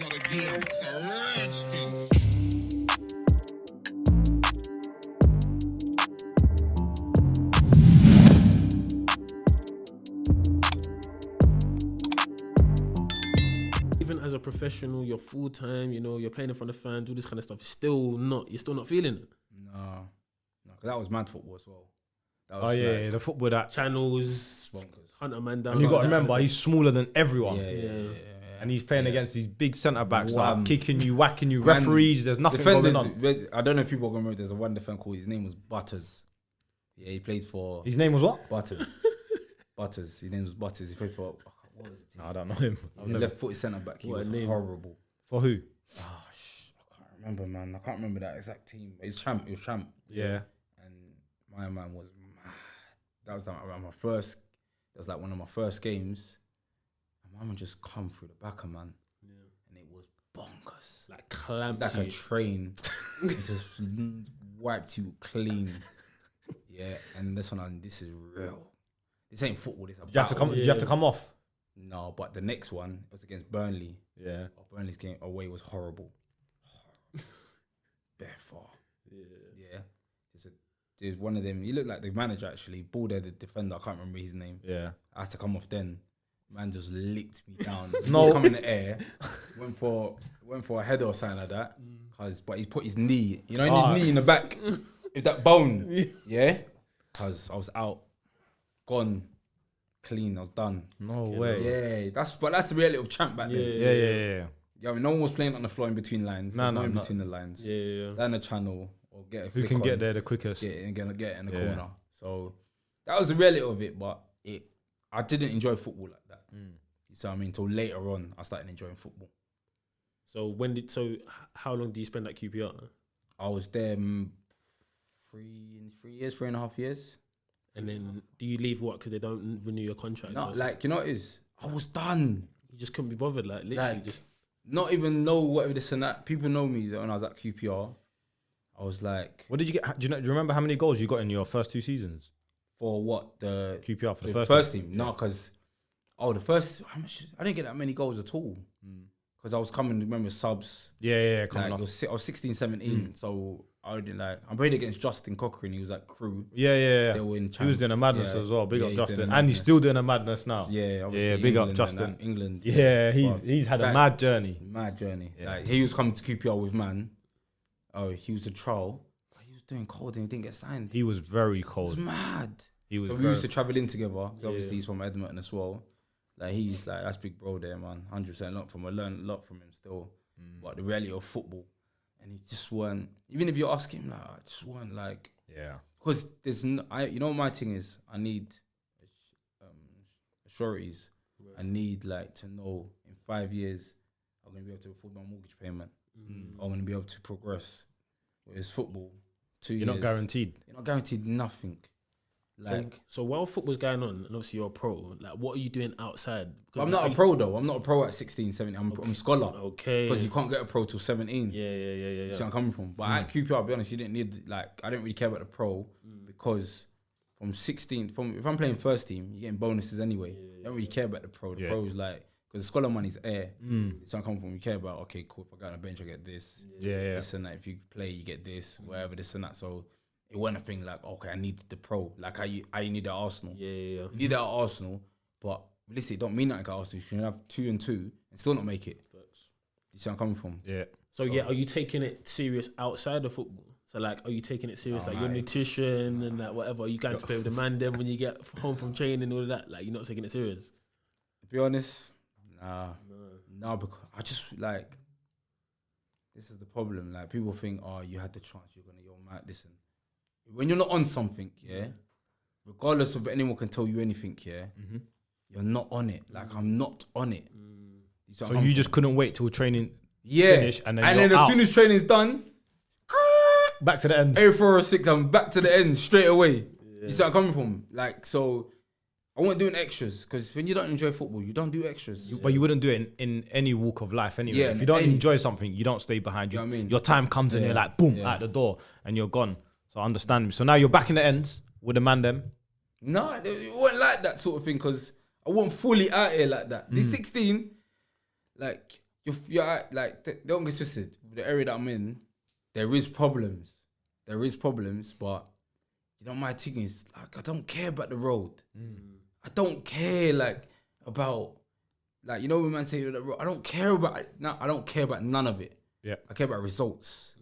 not a game, it's a rich thing. Even as a professional, you're full time, you know, you're playing in front of fans, all this kind of stuff. You're still not feeling it. No, because that was mad football as well. That was Oh yeah, the football that. Channels, bonkers. Hunter man down. And you got to that kind of remember, he's smaller than everyone. Yeah. And he's playing against these big centre backs, Wow. like kicking you, whacking you, referees. There's nothing going on. I don't know if people are going to remember. There's a one defender called. His name was Butters. Yeah, he played for His name was what? Butters. Butters. His name was Butters. He played for. What was it? No, I don't know him. He's a left-footed centre back. He was horrible. For who? I can't remember, man. I can't remember that exact team. But he's champ. He was champ. Yeah. And my man was mad. That was like around my first. That was like one of my first games. And my man just come through the back of man. Yeah. And it was bonkers. Like clamped Like you. a train. It just wiped you clean. Yeah. And this one, this is real. This ain't football. This is Did you have to come off? No, but the next one was against Burnley. Yeah. Burnley's game away was horrible. Bare far. Yeah. There's one of them. He looked like the manager actually. Balder, the defender. I can't remember his name. Yeah. I had to come off then. Man just licked me down. No. He come in the air. Went for a header or something like that. But he's put his knee. You know, his knee in the back. With that bone. Yeah. Because I was out. Gone. Clean. I was done. No way. Yeah. That's the reality of champ back then. Yeah. Yeah, I mean, no one was playing on the floor in between lines. There's no in between the lines. Yeah. Down the channel or get a Who flick can on, get there the quickest? get it in the corner. So that was the reality of it, but I didn't enjoy football like that. You see what I mean? Until later on, I started enjoying football. So how long do you spend at QPR? I was there 3.5 years. And then do you leave what? Because they don't renew your contract? No, like, you know what it is? I was done. You just couldn't be bothered, like literally Like, just. Not even know whatever this and that. People know me when I was at QPR. I was like, What did you get? Do you remember how many goals you got in your first 2 seasons? for what? The QPR for the first team? No, because the first, how much? I didn't get that many goals at all. Because I was coming, remember, subs. Yeah, Like, coming off. I was 16, 17. So I didn't I played against Justin Cochrane. He was at Crew. Yeah. They were in He was doing a madness Yeah. as well. Big Yeah, up he's doing Justin. a And he's madness. still doing a madness now. Yeah, obviously. Yeah, big up England and Justin. that. England. Yeah, But he's had a that- mad journey. Mad journey. Yeah. Like, he was coming to QPR with man. Oh, he was a trial. But he was doing cold and he didn't get signed. He was very It was cold. mad. He was So we very, used to travel in together. Obviously, he's from Edmonton as well. Like, he's like, that's big bro there, man. 100% I learned a lot from him still. But the reality of football. And he just weren't, even if you ask him, like, I just weren't like, yeah. because there's, you know what my thing is? I need sureties. Right. I need like to know in 5 years I'm going to be able to afford my mortgage payment. I'm going to be able to progress. Whereas football, 2 years. You're not guaranteed. You're not guaranteed nothing. Like, So while football's going on, and obviously you're a pro, like what are you doing outside? I'm not a pro though. I'm not a pro at 16, 17. I'm a scholar. Okay. Because you can't get a pro till 17. Yeah. You see where I'm coming from. But at QPR, I'll be honest, you didn't need, like, I didn't really care about the pro because from 16, if I'm playing first team, you're getting bonuses anyway. You don't really care about the pro. The pro is like, because the scholar money's air. So I'm coming from, you care about, okay, cool, if I go on a bench, I get this. Yeah. This and that. If you play, you get this, whatever, this and that. So it wasn't a thing like, okay, I needed the pro. Like, I need at Arsenal. Yeah. You need that at Arsenal, but realistically, it don't mean that at Arsenal. You can have 2 and 2 and still not make it. You see where I'm coming from? Yeah. So are you taking it serious outside of football? So like, are you taking it serious, like your nutrition and like whatever? Are you going to play with the man then when you get home from training and all of that? Like, you're not taking it serious? To be honest, nah, because I just like, this is the problem. Like, people think, oh, you had the chance, you're mad. Listen, when you're not on something, regardless of anyone can tell you anything, you're not on it. Like, I'm not on it. So you just couldn't wait till training finished and then as soon as training's done, back to the end. 8, 4 or 6, I'm back to the end straight away. You see where I'm coming from? Like, so I wasn't doing extras because when you don't enjoy football, you don't do extras. But you wouldn't do it in any walk of life anyway. Yeah, if you don't any- enjoy something, you don't stay behind. You know what I mean? Your time comes and you're like, boom, out the door and you're gone. So understand me. So now you're back in the ends with the man them. No, it wasn't like that sort of thing because I wasn't fully out here like that. This 16, like, you're like, don't get twisted. The area that I'm in, there is problems. But you know, my thing is like, I don't care about the road. I don't care like about like, you know, when man say the road, I don't care about it. No, I don't care about none of it. Yeah. I care about results.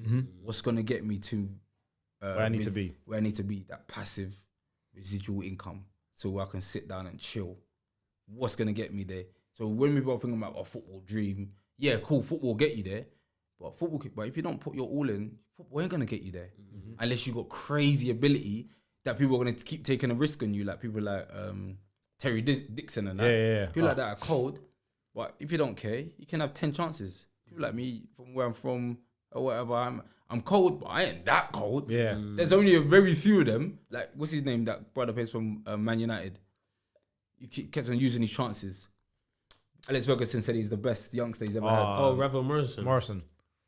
What's gonna get me to Where I need to be. Where I need to be, that passive residual income, so I can sit down and chill. What's gonna get me there? So when we were thinking about a football dream, yeah, cool, football will get you there, but if you don't put your all in, football ain't gonna get you there unless you got crazy ability that people are gonna keep taking a risk on you, like people like Terry Dixon and that. Yeah. People like that are cold, but if you don't care, you can have 10 chances. People like me, from where I'm from or whatever, I'm cold, but I ain't that cold. Yeah. There's only a very few of them. Like, what's his name? That brother plays from Man United. You kept on using his chances. Alex Ferguson said he's the best youngster he's ever had. Oh, Ravel Morrison.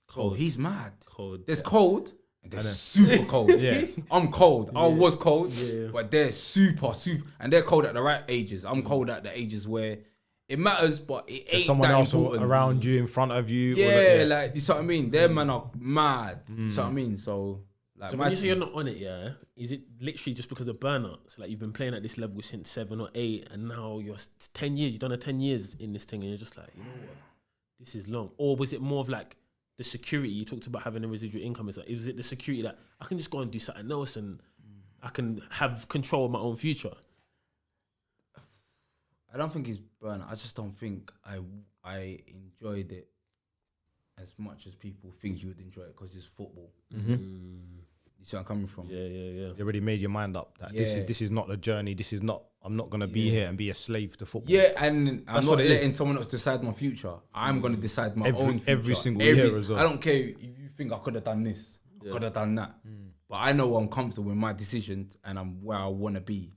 Cold. He's mad. Cold. There's cold and there's super cold. Yeah. I'm cold. I was cold, Yeah. but they're super. And they're cold at the right ages. I'm cold at the ages where it matters, but it ain't Someone that else important. around you, in front of you. Yeah, like, you see what I mean? Their man are mad. You see what I mean? So, like, So when you say you're not on it, yeah, is it literally just because of burnout? So like you've been playing at this level since 7 or 8, and now you're 10 years. You've done 10 years in this thing, and you're just like, you know what, this is long. Or was it more of like the security you talked about, having a residual income? Is it the security that I can just go and do something else and I can have control of my own future? I don't think it's burnout. I just don't think I enjoyed it as much as people think you would enjoy it, because it's football. You see where I'm coming from? Yeah. You already made your mind up that Yeah. this is not the journey. This is not. I'm not gonna be here and be a slave to football. Yeah, and I'm That's not what it letting someone else decide my future. I'm going to decide my own future. every single year as well. I don't care if you think I could have done this, I could have done that. But I know I'm comfortable with my decisions and I'm where I want to be.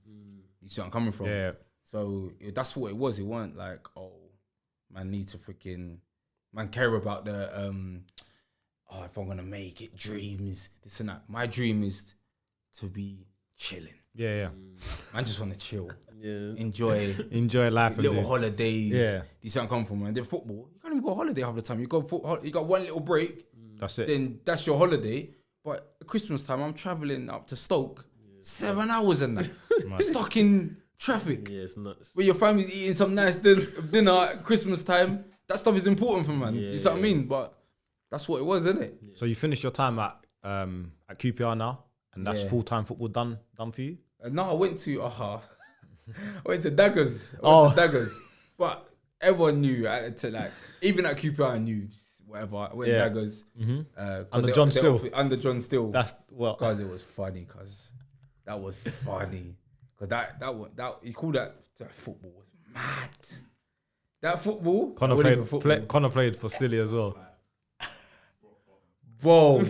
You see where I'm coming from? Yeah. So that's what it was. It weren't like, oh, man, need to man, care about the, if I'm going to make it, dreams, this and that. My dream is to be chilling. Yeah. I just want to chill. Yeah. Enjoy life. little holidays. Yeah. You see where I come from, man. Then football, you can't even go on holiday half the time. You got one little break. That's it. Then that's your holiday. But at Christmas time, I'm traveling up to Stoke, 7 hours and that, stuck in traffic. Yeah, it's nuts. Where your family's eating some nice dinner at Christmas time. That stuff is important for man. You see what I mean? But that's what it was, isn't it? So you finished your time at QPR now, and that's full-time football done for you. No, I went to Daggers. Daggers. But everyone knew even at QPR I knew whatever. I went to Daggers. Under John Still. Under John Still. That's well. Because it was funny. That was funny. Because that he called that football was mad. That football. Connor played for Stilly as well. Bro,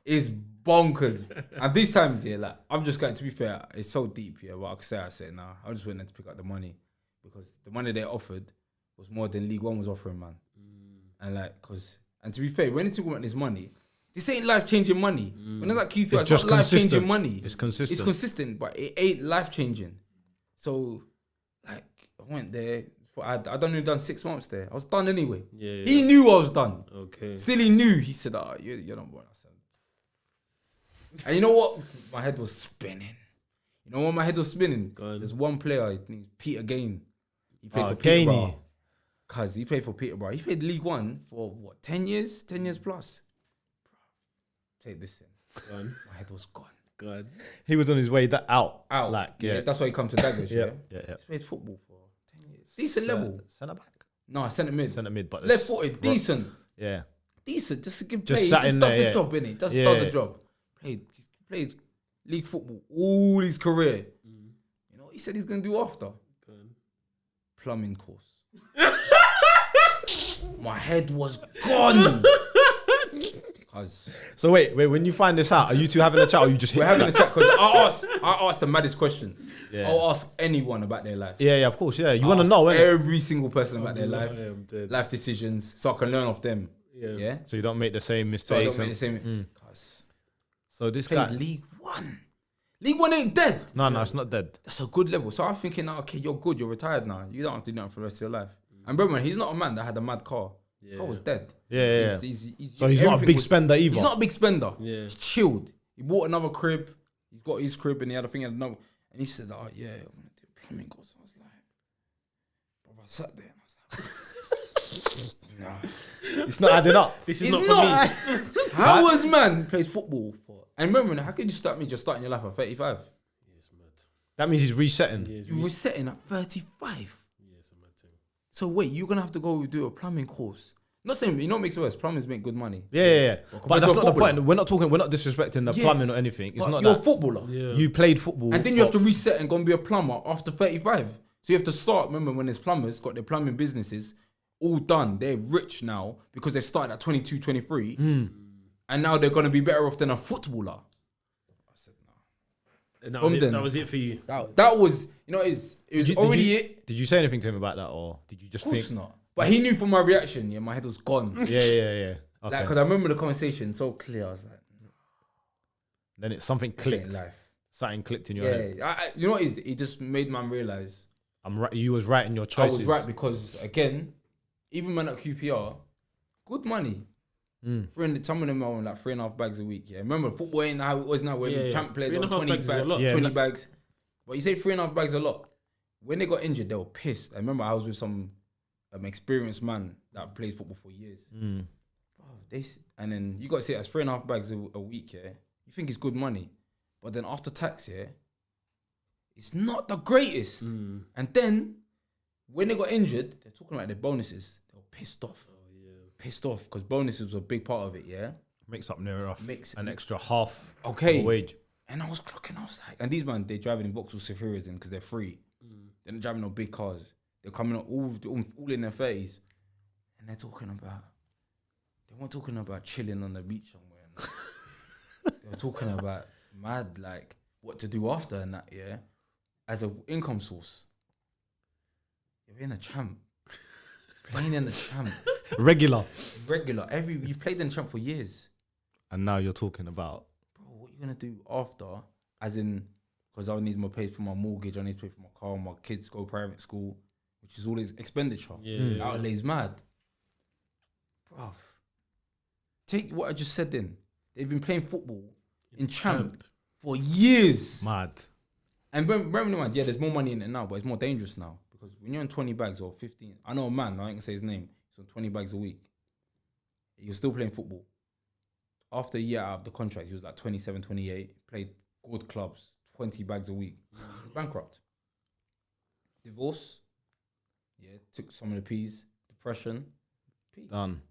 it's bonkers. And these times, like, I'm just going, to be fair, it's so deep, but I say it now. I just went there to pick up the money, because the money they offered was more than League One was offering, man. And to be fair, when they talk about this money, this ain't life-changing money. When it's like QPR, it's not life-changing money. It's consistent. It's consistent, but it ain't life-changing. So, like, I went there. I'd only done 6 months there. I was done anyway. Yeah. He knew I was done. Okay. Still, he knew. He said, you're not born. I said, and you know what? My head was spinning. You know what my head was spinning? There's one player, Peter Gain. He played for Peterborough. Because he played for Peterborough. He played League One for, 10 years? 10 years plus. Take this in. My head was gone. God. He was on his way out. Like, that's why he come to Daggers, yeah. He played football for 10 years. Decent level. Centre back? No, centre mid. But left footed, decent. Yeah. Decent, just to give Just play. sat Just in does there, the job, innit? Does the job. Played league football all his career. You know what he said he's going to do after? Plumbing course. My head was gone. So wait, when you find this out, are you two having a chat or you just We're having a chat, because I ask the maddest questions. Yeah. I'll ask anyone about their life. Yeah, of course, yeah. You want to know, innit? Every single person about their life. Life Decisions, so I can learn off them. Yeah. So you don't make the same So I mistakes. don't make the same. So this Played guy, League One. League One ain't dead. no, it's not dead. That's a good level. So I'm thinking, okay, you're good, you're retired now. You don't have to do nothing for the rest of your life. And bro, man, he's not a man that had a mad car. His car was dead. Yeah. He's So he's not a everything big was- spender either. He's not a big spender. Yeah. He's chilled. He bought another crib. He's got his crib and the other thing had another. And he said, "Oh yeah, I'm gonna do a plumbing course." I was like, bro, I sat there and I was like, nah. It's not adding up. This is It's not for me. How was man plays football for? And remember, how could you start me just starting your life at 35? Yes, mad. That means he's resetting. Yes, You were setting at 35. yes, a mad thing. So wait, you're gonna have to go do a plumbing course. Not saying, you know what makes it worse? Plumbers make good money. Yeah. But compared that's to a not the point. footballer. We're not disrespecting the Yeah. plumbing or anything. It's But not you're a that. footballer. Yeah. You played football. And then you have to reset and go and be a plumber after 35. So you have to start, remember when there's plumbers, got their plumbing businesses, all done. They're rich now because they started at 22, 23. And now they're going to be better off than a footballer. I said, no. And that was, From it, then- that was it for you. That was, you know, it was already it. Did you say anything to him about that, or did you just Of course think? not. But he knew from my reaction, yeah, my head was gone. Yeah. Okay. Like, because I remember the conversation so clear. I was like, Then something this ain't clicked. life. Something clicked in your head. Yeah, you know what it is? It just made man realize I'm right. You was right in your I choices. was right because, again, even man at QPR, good money. Some of them are on like 3.5 bags a week. Yeah, remember football ain't how it was now. Where Yeah, champ players on 3.5 20 bags is a bags, lot. Yeah. 20 bags. But you say 3.5 bags a lot. When they got injured, they were pissed. I remember I was with some experienced man that plays football for years. Bro, and then you got to see it as 3.5 bags a week. Yeah, you think it's good money, but then after tax, yeah, it's not the greatest. And then when they got injured, they're talking about their bonuses. They were pissed off. Pissed off because bonuses were a big part of it, yeah? Mix up near enough. Mix- An extra half. Okay. Of a wage. And I was clocking, I was like, and these man, they're driving in Vauxhall Superiors because they're free. They're not driving no big cars. They're coming up all in their 30s. And they weren't talking about chilling on the beach somewhere. They were talking about mad, like, what to do after and that, yeah? As an income source. You're in a champ. Playing in the champ. Regular. You've played in the champ for years. And now you're talking about. Bro, what you gonna do after? As in, because I need more pay for my mortgage, I need to pay for my car, my kids go private school, which is all this expenditure. Yeah. Outlay's mad. Bruv. Take what I just said then. They've been playing football in champ for years. Mad. And bear in mind, yeah, there's more money in it now, but it's more dangerous now. Because when you're on 20 bags or 15, I know a man, I ain't gonna say his name, he's on 20 bags a week. He was still playing football. After a year out of the contract, he was like 27, 28, played good clubs, 20 bags a week. Bankrupt. Divorce. Yeah, took some of the P's. Depression. Done.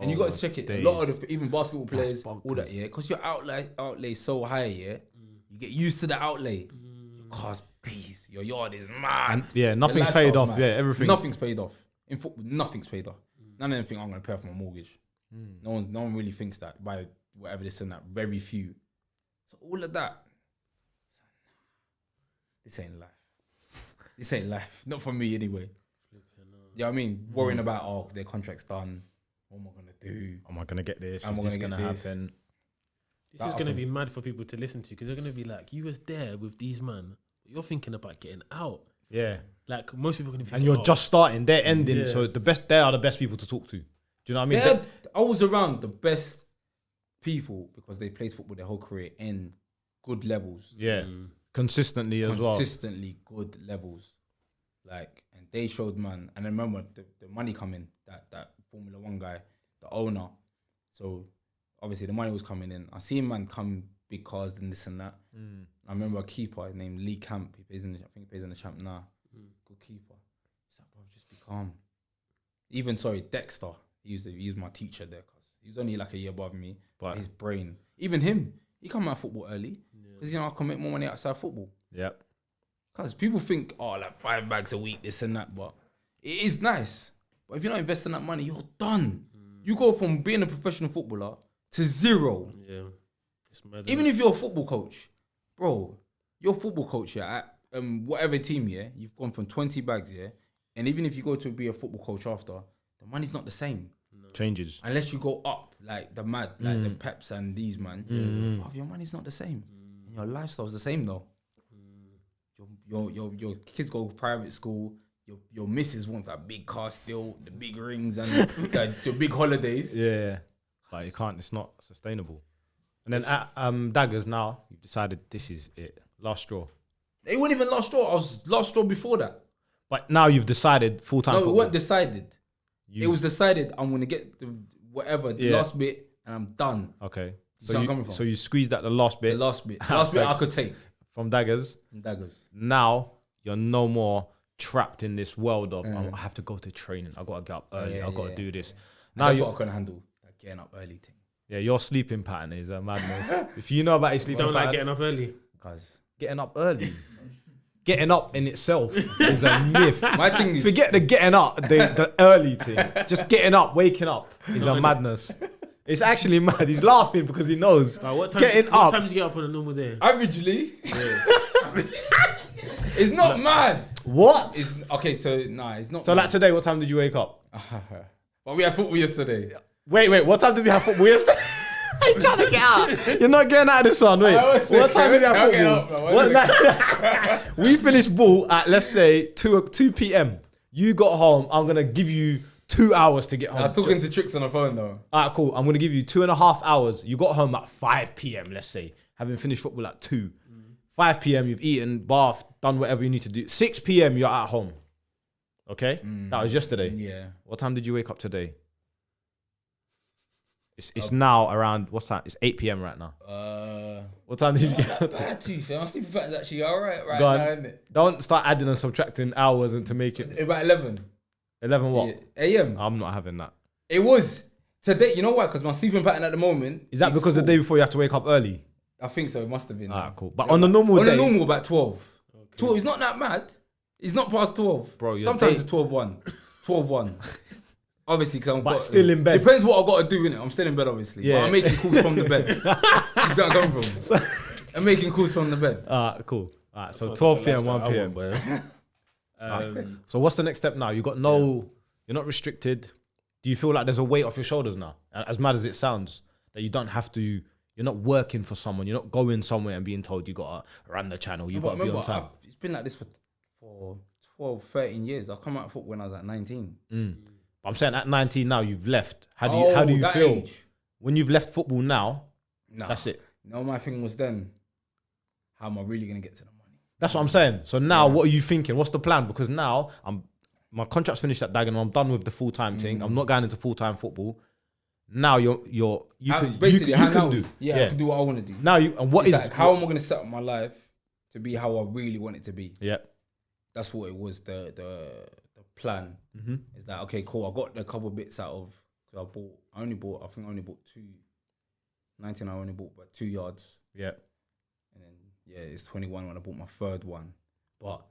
And you got to check it. A lot of the, even basketball players, bonkers. all that, yeah. Because your outlay so high, yeah. You get used to the outlay. Your car's peace. Your yard is mad. And yeah, nothing's Your paid lifestyle's off. mad. Yeah, everything. Nothing's paid off. In football, nothing's paid off. None of them think I'm going to pay off my mortgage. No one really thinks that by whatever this and that. Very few. So all of that. This ain't life. This ain't life. Not for me anyway. You know what I mean? Worrying about, oh, their contract's done. What am I going to do? Am I going to get this? Am I Is this gonna going to get this? happen? This is going to be mad for people to listen to because they're going to be like, you was there with these man. You're thinking about getting out. Yeah. Like most people are going to be And thinking, you're just starting. They're ending. Yeah. So they are the best people to talk to. Do you know what I mean? I was around the best people because they played football their whole career in good levels. Yeah. Consistently as well. Consistently good levels. Like, and they showed, man. And I remember the money coming, that Formula One guy, the owner. So obviously the money was coming in. I seen man come big cars and this and that. I remember a keeper named Lee Camp. I think he plays in the champ now. Good keeper. He's like, bro, just be calm. Even Dexter. He was my teacher there because he was only like a year above me. But his brain, even him, he come out of football early because I can make more money outside football. Yep. Because people think, oh, like 5 bags a week, this and that, but it is nice. But if you're not investing that money, you're done. You go from being a professional footballer to zero. yeah, it's mad. Even if you're a football coach, bro, you're a football coach, yeah, at whatever team, yeah, you've gone from 20 bags, yeah, and even if you go to be a football coach after, the money's not the same. Changes. Unless you go up, like the mad, like the Peps and these, man. Bruv, your money's not the same. And your lifestyle's the same, though. Your kids go to private school, your missus wants that big car still, the big rings and the big holidays. Yeah. But you can't. It's not sustainable. And then at Daggers now, you've decided this is it. Last straw. It wasn't even last straw. I was last straw before that. But now you've decided full-time No, football. it wasn't decided. It was decided I'm going to get the last bit and I'm done. Okay. You see where I'm coming from? So you squeezed out the last bit. The last bit. The last bit I could take. From Daggers. Now you're no more trapped in this world of I have to go to training. I got to get up early. I got to do this. Now that's what I couldn't handle. That getting up early thing. Yeah, your sleeping pattern is a madness. If you know about your sleeping Don't pattern. like getting up early. Guys. Getting up early. Getting up in itself is a myth. My thing is... Forget the getting up, the early thing. Just getting up, waking up is a madness. It's actually mad. He's laughing because he knows. What time getting what up. time do you get up on a normal day? Averagely. It's not mad. What? It's not So mad. like today, what time did you wake up? But we had football yesterday. Wait, what time did we have football yesterday? You're trying to get out. You're not getting out of this one. Wait, what time did we have football? What night? We finished ball at, let's say, 2 p.m. You got home. I'm going to give you 2 hours to get home. I was talking to Tricks on the phone though. All right, cool. I'm going to give you 2.5 hours. You got home at 5 p.m., let's say, having finished football at 2. 5 p.m., you've eaten, bathed, done whatever you need to do. 6 p.m., you're at home. Okay? That was yesterday. Yeah. What time did you wake up today? It's now around, what's that? It's 8 p.m. right now. What time did you get up? Bad too, fam. My sleeping pattern's actually alright right Go on. now, isn't it? Don't start adding and subtracting hours and to make it About 11. 11 what? Yeah. AM. I'm not having that. It was. Today, you know why? Because my sleeping pattern at the moment... Is that because the day before you have to wake up early? I think so, it must have been. Ah, cool. But on the normal day... On the normal, about 12. Okay. 12, it's not that mad. It's not past 12. Bro, sometimes it's 12-1. 12-1 Obviously, because I'm but still in bed. Depends what I got to do, innit? I'm still in bed, obviously. Yeah. But I'm making calls from the bed. You see where I'm coming from? I'm making calls from the bed. Cool. All right, so 12 p.m., 1 p.m. So what's the next step now? You got you're not restricted. Do you feel like there's a weight off your shoulders now? As mad as it sounds, that you don't have to, you're not working for someone, you're not going somewhere and being told you got to run the channel, you got to be on time. It's been like this for 12, 13 years. I come out of football when I was at 19. I'm saying at 19 now, you've left. How do you feel? Age. When you've left football now, that's it. No, my thing was then, how am I really going to get to the money? That's what I'm saying. So now, what are you thinking? What's the plan? Because now, my contract's finished at Dagenham. I'm done with the full-time thing. I'm not going into full-time football. Now you can do. Yeah, I can do what I want to do. Now how am I going to set up my life to be how I really want it to be? Yeah. That's what it was, the plan. Is that, okay, cool, I got a couple of bits out of, because I only bought 2, 19 I only bought about 2 yards. Yeah. And then, it's 21 when I bought my third one. But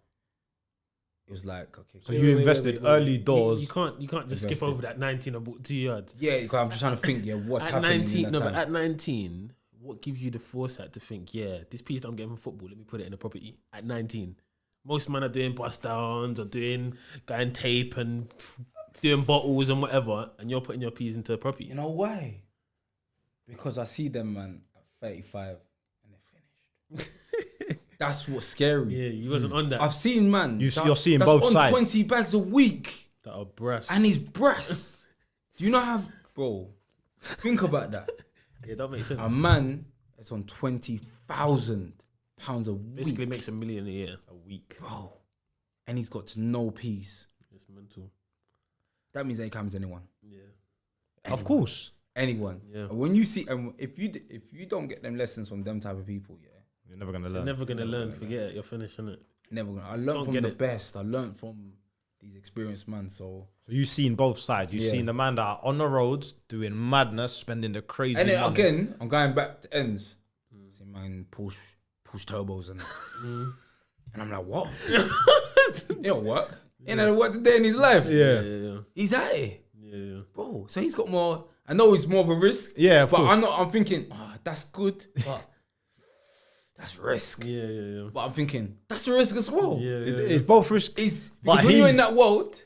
it was like, okay. So you invested early doors. You can't just skip over that 19 I bought 2 yards. Yeah, because I'm just trying to think, what's happening 19, in that time. but at 19, what gives you the foresight to think, this piece that I'm getting from football, let me put it in a property at 19? Most men are doing bust downs or going tape and doing bottles and whatever, and you're putting your piece into a property. You know why? Because I see them, man, at 35 and they're finished. That's what's scary. Yeah, you wasn't on that. I've seen, man. You're seeing that's both on sides. 20 bags a week. That are breasts. And his breasts. Do you not have... Bro, think about that. Yeah, that makes sense. A man that's on £20,000 a week. Basically makes $1 million a year. A week. Bro. And he's got no peace. It's mental. That means he comes anyone. Yeah. Anyone. Of course. Anyone. Yeah. And when you see... And if you don't get them lessons from them type of people, you're never going to learn. You're never going to learn. Forget it. You're finished, innit? Never gonna. I learned from the best. I learned from these experienced men. So you've seen both sides. You've seen the man that are on the roads doing madness, spending the crazy and then money. again, I'm going back to ends. See, man, push turbos and and I'm like, what? It don't work. He ain't worked a day in his life. Yeah. He's at it. Yeah. Bro, so he's got more. I know it's more of a risk. Yeah, of but course. I'm thinking, that's good, but that's risk. Yeah. But I'm thinking, that's a risk as well. Yeah. It's both risk. Because when you're in that world,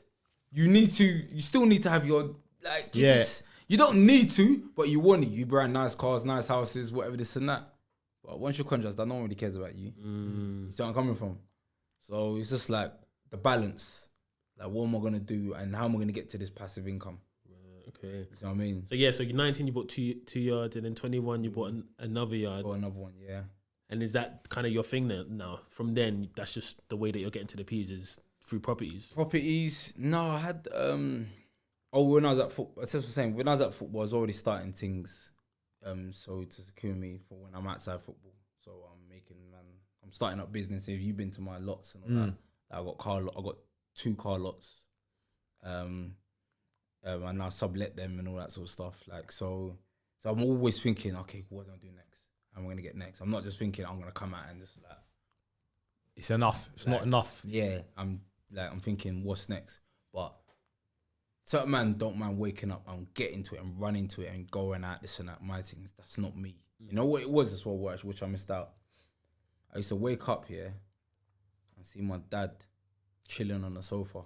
you still need to have your, like, you don't need to, but you want it. You brand nice cars, nice houses, whatever, this and that. But once you're contracts, no one really cares about you. You see where I'm coming from? So it's just like the balance. Like, what am I gonna do, and how am I gonna get to this passive income? Okay. You know what I mean? So yeah, so you're 19, you bought two yards, and then 21, you bought another yard. Or another one, yeah. And is that kind of your thing now? From then, that's just the way that you're getting to the P's is through properties. Properties? No, I had when I was at football, when I was at football, I was already starting things. So to secure me for when I'm outside football. So I'm starting up business. If you've been to my lots and all that, I got 2 car lots. And I sublet them and all that sort of stuff. Like so I'm always thinking, okay, what do I do next? I'm gonna get next. I'm not just thinking I'm gonna come out and just like it's enough. It's not enough. Yeah, I'm thinking what's next. But certain man don't mind waking up and getting to it and running to it and going out this and that. My things, that's not me. You know what it was as well, which I missed out. I used to wake up here and see my dad chilling on the sofa.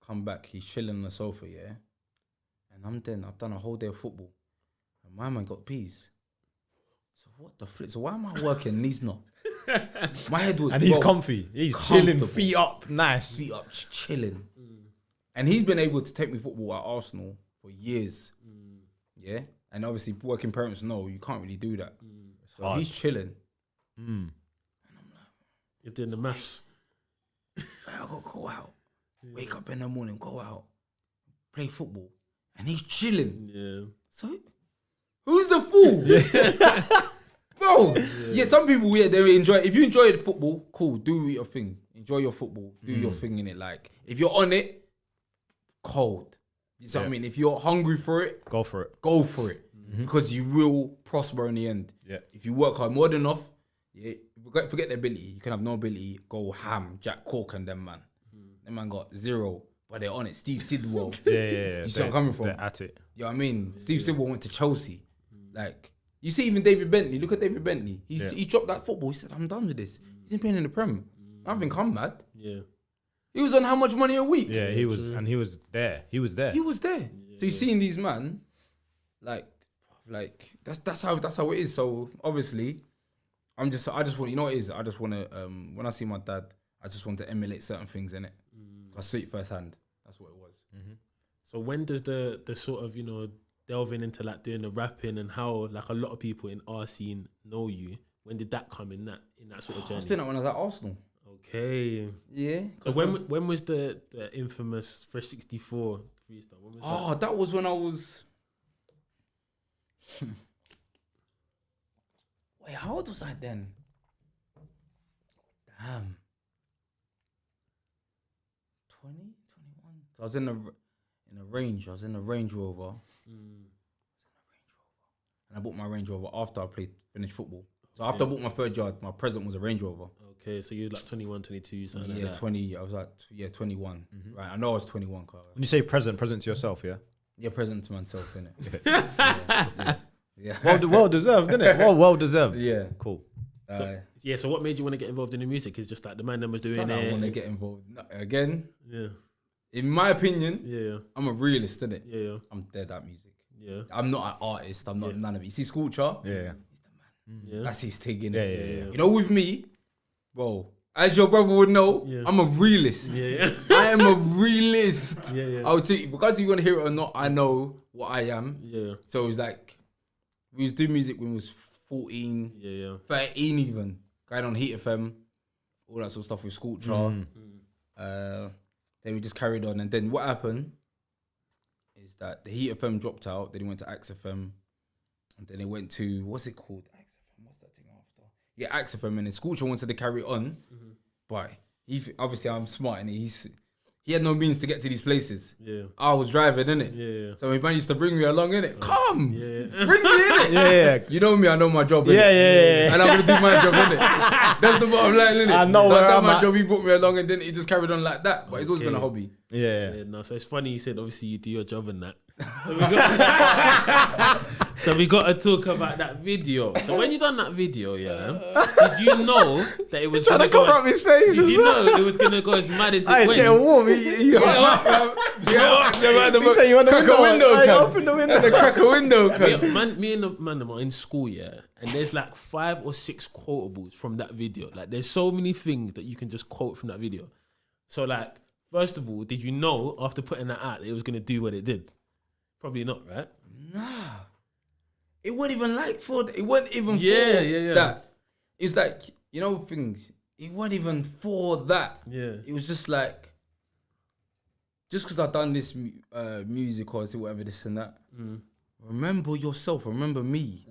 Come back, he's chilling on the sofa, yeah. And I've done a whole day of football. And my man got peas. So what the flip? So why am I working and he's not? My head was... And he's comfy. He's chilling, feet up, nice. Feet up, chilling. And he's been able to take me football at Arsenal for years. Yeah? And obviously working parents know you can't really do that. So hard. he's chilling. And I'm like... You're doing the maths. I gotta go out. Wake up in the morning, go out, play football, and he's chilling. Yeah. So, who's the fool? Bro, some people, they enjoy it. If you enjoy the football, cool, do your thing. Enjoy your football, do your thing in it. Like, if you're on it, cold. You know what I mean? If you're hungry for it, go for it. Go for it. Because you will prosper in the end. Yeah. If you work hard more than enough, forget the ability. You can have no ability, go ham, Jack Cork and them, man. Them man got 0, but they're on it. Steve Sidwell. Yeah. You see where I'm coming from? They're at it. You know what I mean? Steve Sidwell went to Chelsea. Like, you see even David Bentley. Look at David Bentley. He dropped that football. He said, I'm done with this. He's been playing in the Prem. I think I'm mad. Yeah. He was on how much money a week? Yeah, he was, and he was there. He was there. So you're seeing these man, like that's how it is. So obviously, I just want, you know what it is? I just want to when I see my dad, I just want to emulate certain things in it. I see it firsthand. That's what it was. So when does the sort of, delving into like doing the rapping and how like a lot of people in our scene know you, when did that come in that sort of journey? I was doing that when I was at Arsenal. Okay. Yeah. So when was the infamous Fresh 64 freestyle? When was that was when I was... Wait, how old was I then? Damn. 20, 21? I was in the Range. I was in the Range Rover. And I bought my Range Rover after I finished football. So after I bought my 3rd yard, my present was a Range Rover. Okay, so you were like 21, 22, something like that. 20. I was like, 21. Right, I know I was 21. When you say present to yourself, yeah? Yeah, present to myself, innit? Yeah. Well deserved, isn't it? Well deserved. Yeah. Cool. So what made you want to get involved in the music? Is just like the man that was doing it. I want to get involved. Again, yeah. In my opinion, I'm a realist, innit? Yeah. I'm dead at music. Yeah. I'm not an artist. I'm not none of it. You see Sculpture? Yeah. He's the man. Yeah. That's his thing, innit? Yeah. You know, with me, bro, as your brother would know, I'm a realist. Yeah. I am a realist. Yeah. I would tell you, because you want to hear it or not, I know what I am. Yeah. So it's like, we was doing music when we was 14, 13 even. Going on Heat FM, all that sort of stuff with Sculpture. Then we just carried on. And then what happened is that the Heat FM dropped out. Then he went to Axe FM. And then he went to, what's it called? Axe FM, what's that thing after? Yeah, Axe FM. And then Sculpture wanted to carry on. But obviously I'm smart and he had no means to get to these places. Yeah. I was driving, innit? Yeah. So my man used to bring me along, innit? Come! Yeah. Bring me, innit? Yeah. You know me, I know my job, innit? Yeah. And I'm going to do my job, innit? That's the bottom line, innit? I know so I done my job, he brought me along and then he just carried on like that. But it's always been a hobby. Yeah. No, so it's funny you said obviously you do your job and that. So we got to talk about that video. So when you done that video, did you know that it was trying to cover up his face? Did you know it was gonna go as mad as it went? It's getting warm. He said you want the window. Open the window. Crack a window. Me and the man are in school, and there's like 5 or 6 quotables from that video. Like there's so many things that you can just quote from that video. So like First of all, did you know after putting that out that it was going to do what it did? Probably not, right? Nah. It wasn't even like for it wasn't even for Yeah. that. It's like, you know, things. It wasn't even for that. Yeah. It was just like, just because I've done this music or whatever, this and that. Remember yourself. Remember me.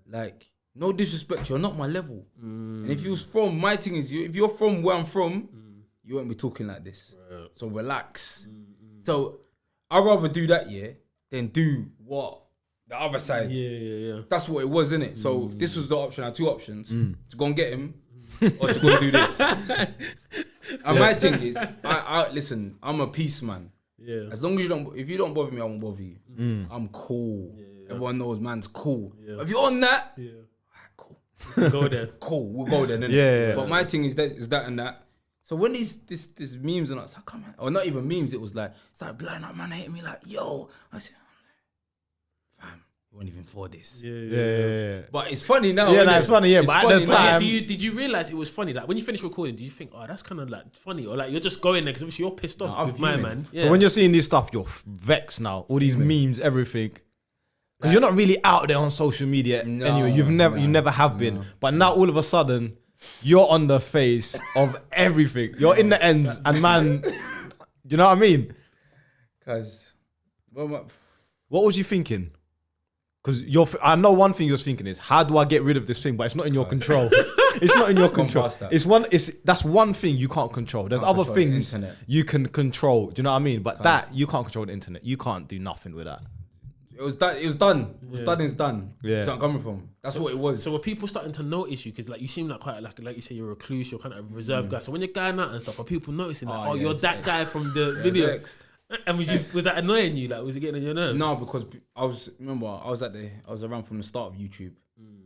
Like, no disrespect. You're not my level. And if you was from, my thing is, if you're from where I'm from, you won't be talking like this. Right. So relax. So I'd rather do that, than do what the other side. Yeah. That's what it was, innit? So this was the option. I had two options: to go and get him, or to go and do this. And my thing is, I listen. I'm a peace man. Yeah. As long as if you don't bother me, I won't bother you. I'm cool. Everyone knows man's cool. If you're on that, cool. We'll go there. Cool. We'll go there. Innit? But my thing is that and that. So when this memes and stuff come on, or not even memes, it was like started blowing up, man hating me like, yo. I said, fam, you weren't even for this. Yeah. But it's funny now. Yeah, it's funny. Yeah, it's but at the time, did you realize it was funny? Like when you finish recording, do you think, oh, that's kind of like funny, or like you're just going there because obviously you're pissed off with my man? Yeah. So when you're seeing this stuff, you're vexed now. All these memes, everything. Because you're not really out there on social media anyway. You never have been. But now all of a sudden, you're on the face of everything. You're in the ends, and man, you know what I mean? Because, what was you thinking? Because I know one thing you're thinking is, how do I get rid of this thing? But it's not in your control. It's not in your control. That's one thing you can't control. There's other things you can control. Do you know what I mean? But that you can't control the internet. You can't do nothing with that. It was done. It was done. What's done is done. Yeah. That's where I'm coming from. That's what it was. So were people starting to notice you? Because like you seem like quite like you say you're a recluse, you're kind of a reserved guy. So when you're going out and stuff, are people noticing that? You're that guy from the video. And was that annoying you? Like was it getting on your nerves? No, because I was around from the start of YouTube.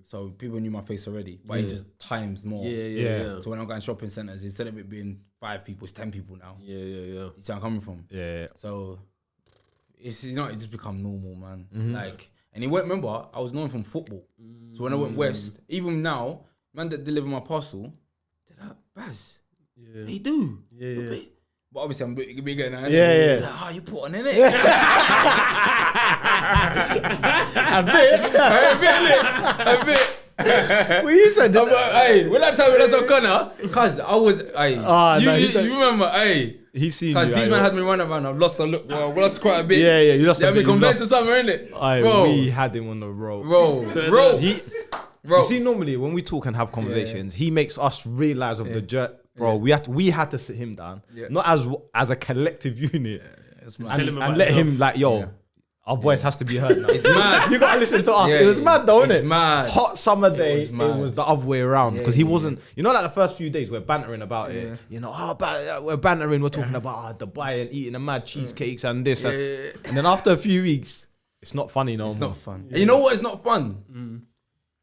So people knew my face already, but it just times more. Yeah. So when I'm going shopping centers, instead of it being 5 people, it's 10 people now. Yeah. You see where I'm coming from? Yeah. So it's it just become normal, man. Like, and it went. Remember, I was known from football. So when I went west, even now, man that deliver my parcel, they're like, Baz, they do. Yeah. But obviously I'm bigger now. Yeah. Like, oh, you put on in it. A bit. Well, you said that. Hey, when I tell you that's O'Connor, cause I was, you remember, he's seen you. Cause these men had me run around. I've lost a look. Well, we lost quite a bit. Yeah, you lost a bit. Yeah, we convinced somewhere, innit? Bro, we had him on the road. Bro. You see, normally when we talk and have conversations, he makes us realize of the jerk. Bro, we had to sit him down, not as a collective unit, and let him like, our voice has to be heard now. It's mad. You gotta listen to us. It was mad though, innit? It's mad. Hot summer day, it was the other way around because he wasn't. You know, like the first few days we're bantering about it. You know, we're bantering. We're talking about Dubai and eating the mad cheesecakes and this, and then after a few weeks, it's not funny no more. It's not fun. And you know what? It's not fun.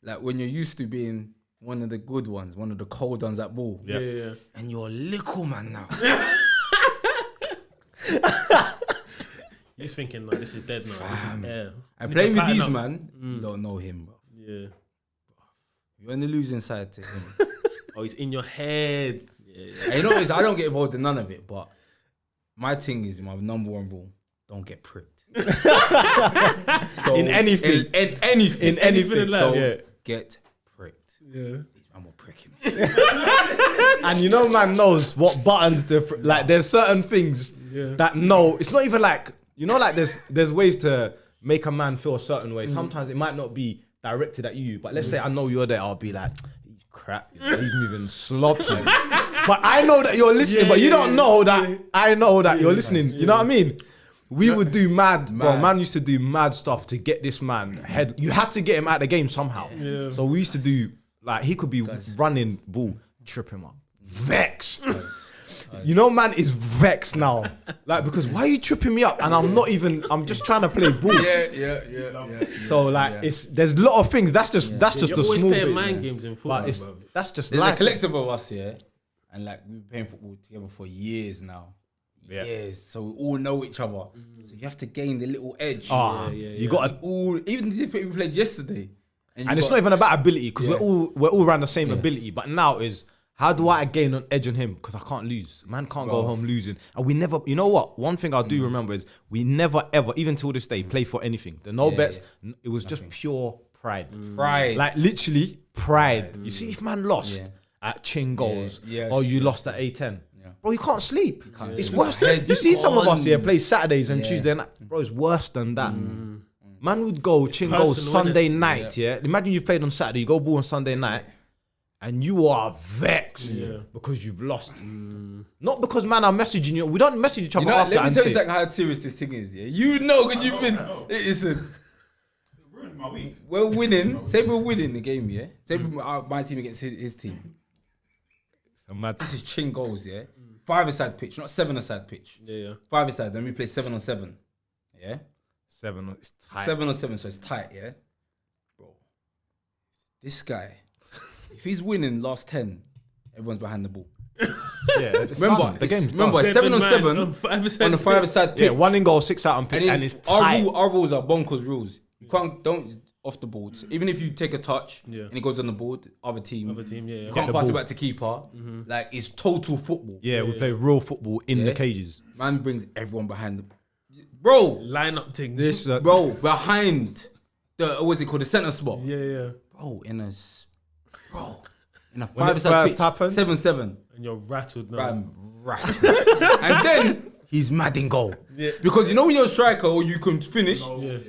Like when you're used to being one of the good ones, one of the cold ones at ball. Yeah. And you're a little man now. He's thinking like this is dead now. And playing with these man, you don't know him, bro. Yeah. You're on the losing side to him. He's in your head. Yeah. And you know what it is? I don't get involved in none of it, but my thing is my number one rule: don't get pricked. In anything. In anything in life. Don't get pricked. Yeah. I'm gonna prick him. And you know, man knows what buttons to like. There's certain things that it's not even like, you know, like there's ways to make a man feel a certain way. Sometimes it might not be directed at you, but let's say I know you're there, I'll be like, crap, he's moving sloppy. But I know that you're listening, but you don't know that I know that you're listening. You know what I mean? We would do mad, bro. Man used to do mad stuff to get this man head. You had to get him out of the game somehow. Yeah. So we used to do, like, he could be running ball, trip him up. Vexed. You know, man is vexed now. Like, because why are you tripping me up? And I'm just trying to play ball. Yeah. So, like, there's a lot of things. That's just a small always bit. playing mind games in football, but that's just There's life. a collective of us here, and like we've been playing football together for years now. Years, so we all know each other. So you have to gain the little edge. You got to even the different we played yesterday, and it's not even about ability because we're all around the same ability. But now is How do I gain an edge on him? Because I can't lose. Man can't go home losing. And we never, you know what? One thing I do remember is we never ever, even till this day, play for anything. The no bets, it was just pure pride. Pride. Like literally pride. You see, if man lost at Chin goals or you lost at A10, bro, you can't sleep. It's worse than, you see some of us here play Saturdays and Tuesday night. Bro, it's worse than that. Man would go Chin goals Sunday night, Imagine you've played on Saturday, you go ball on Sunday night, and you are vexed because you've lost. Not because man are messaging you. We don't message each other after. Let me tell you like how serious this thing is. Yeah, you know, because you've been. Listen, we're winning. Say we're winning the game. Yeah, say my team against his team. This is Chin goals. Yeah, 5-a-side pitch, not 7-a-side pitch. Yeah. 5-a-side. Then we play 7-on-7. Yeah, 7 it's tight. 7-on-7, so it's tight. Yeah, bro. This guy. If he's winning last 10, everyone's behind the ball. Remember, the game's remember, 7-on-7 on the 5-a-side pitch. Yeah, 1 in goal, 6 out on pitch, and it's tight. Our rules are bonkers rules. You don't off the board. So even if you take a touch and it goes on the board, other team, you can't pass it back to keeper. Like it's total football. Yeah, we play real football in the cages. Man brings everyone behind the bro. Line up thing. This bro behind the what's it called, the centre spot. Yeah. Bro, in a 5-a-side pitch, 7-7. And you're rattled now. Rattled. And then he's mad in goal. Yeah. Because you know when you're a striker or you can finish,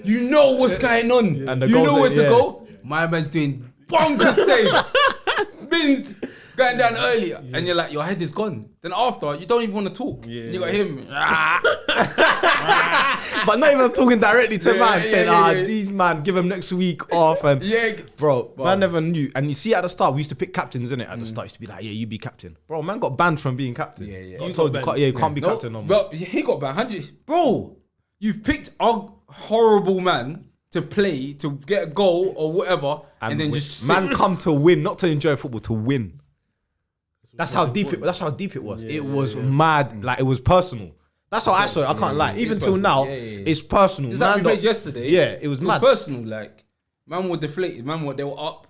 you know what's going on. And you know where to go. My man's doing bonkers saves. Bins going down earlier. And you're like, your head is gone. Then after, you don't even want to talk. You got him. But not even talking directly to man, saying, these man, give him next week off. And bro, man never knew. And you see at the start, we used to pick captains, innit? At the start, used to be like, you be captain. Bro, man got banned from being captain. You can't be captain no more. Bro, he got banned. Bro, you've picked a horrible man to play, to get a goal or whatever, and then just man come to win, not to enjoy football, to win. That's how deep it was. It was mad. Like, it was personal. That's how I saw it. I can't lie. Even till now, it's personal. Just like we played yesterday. Yeah, it was mad. It was personal. Like, man were deflated. They were up.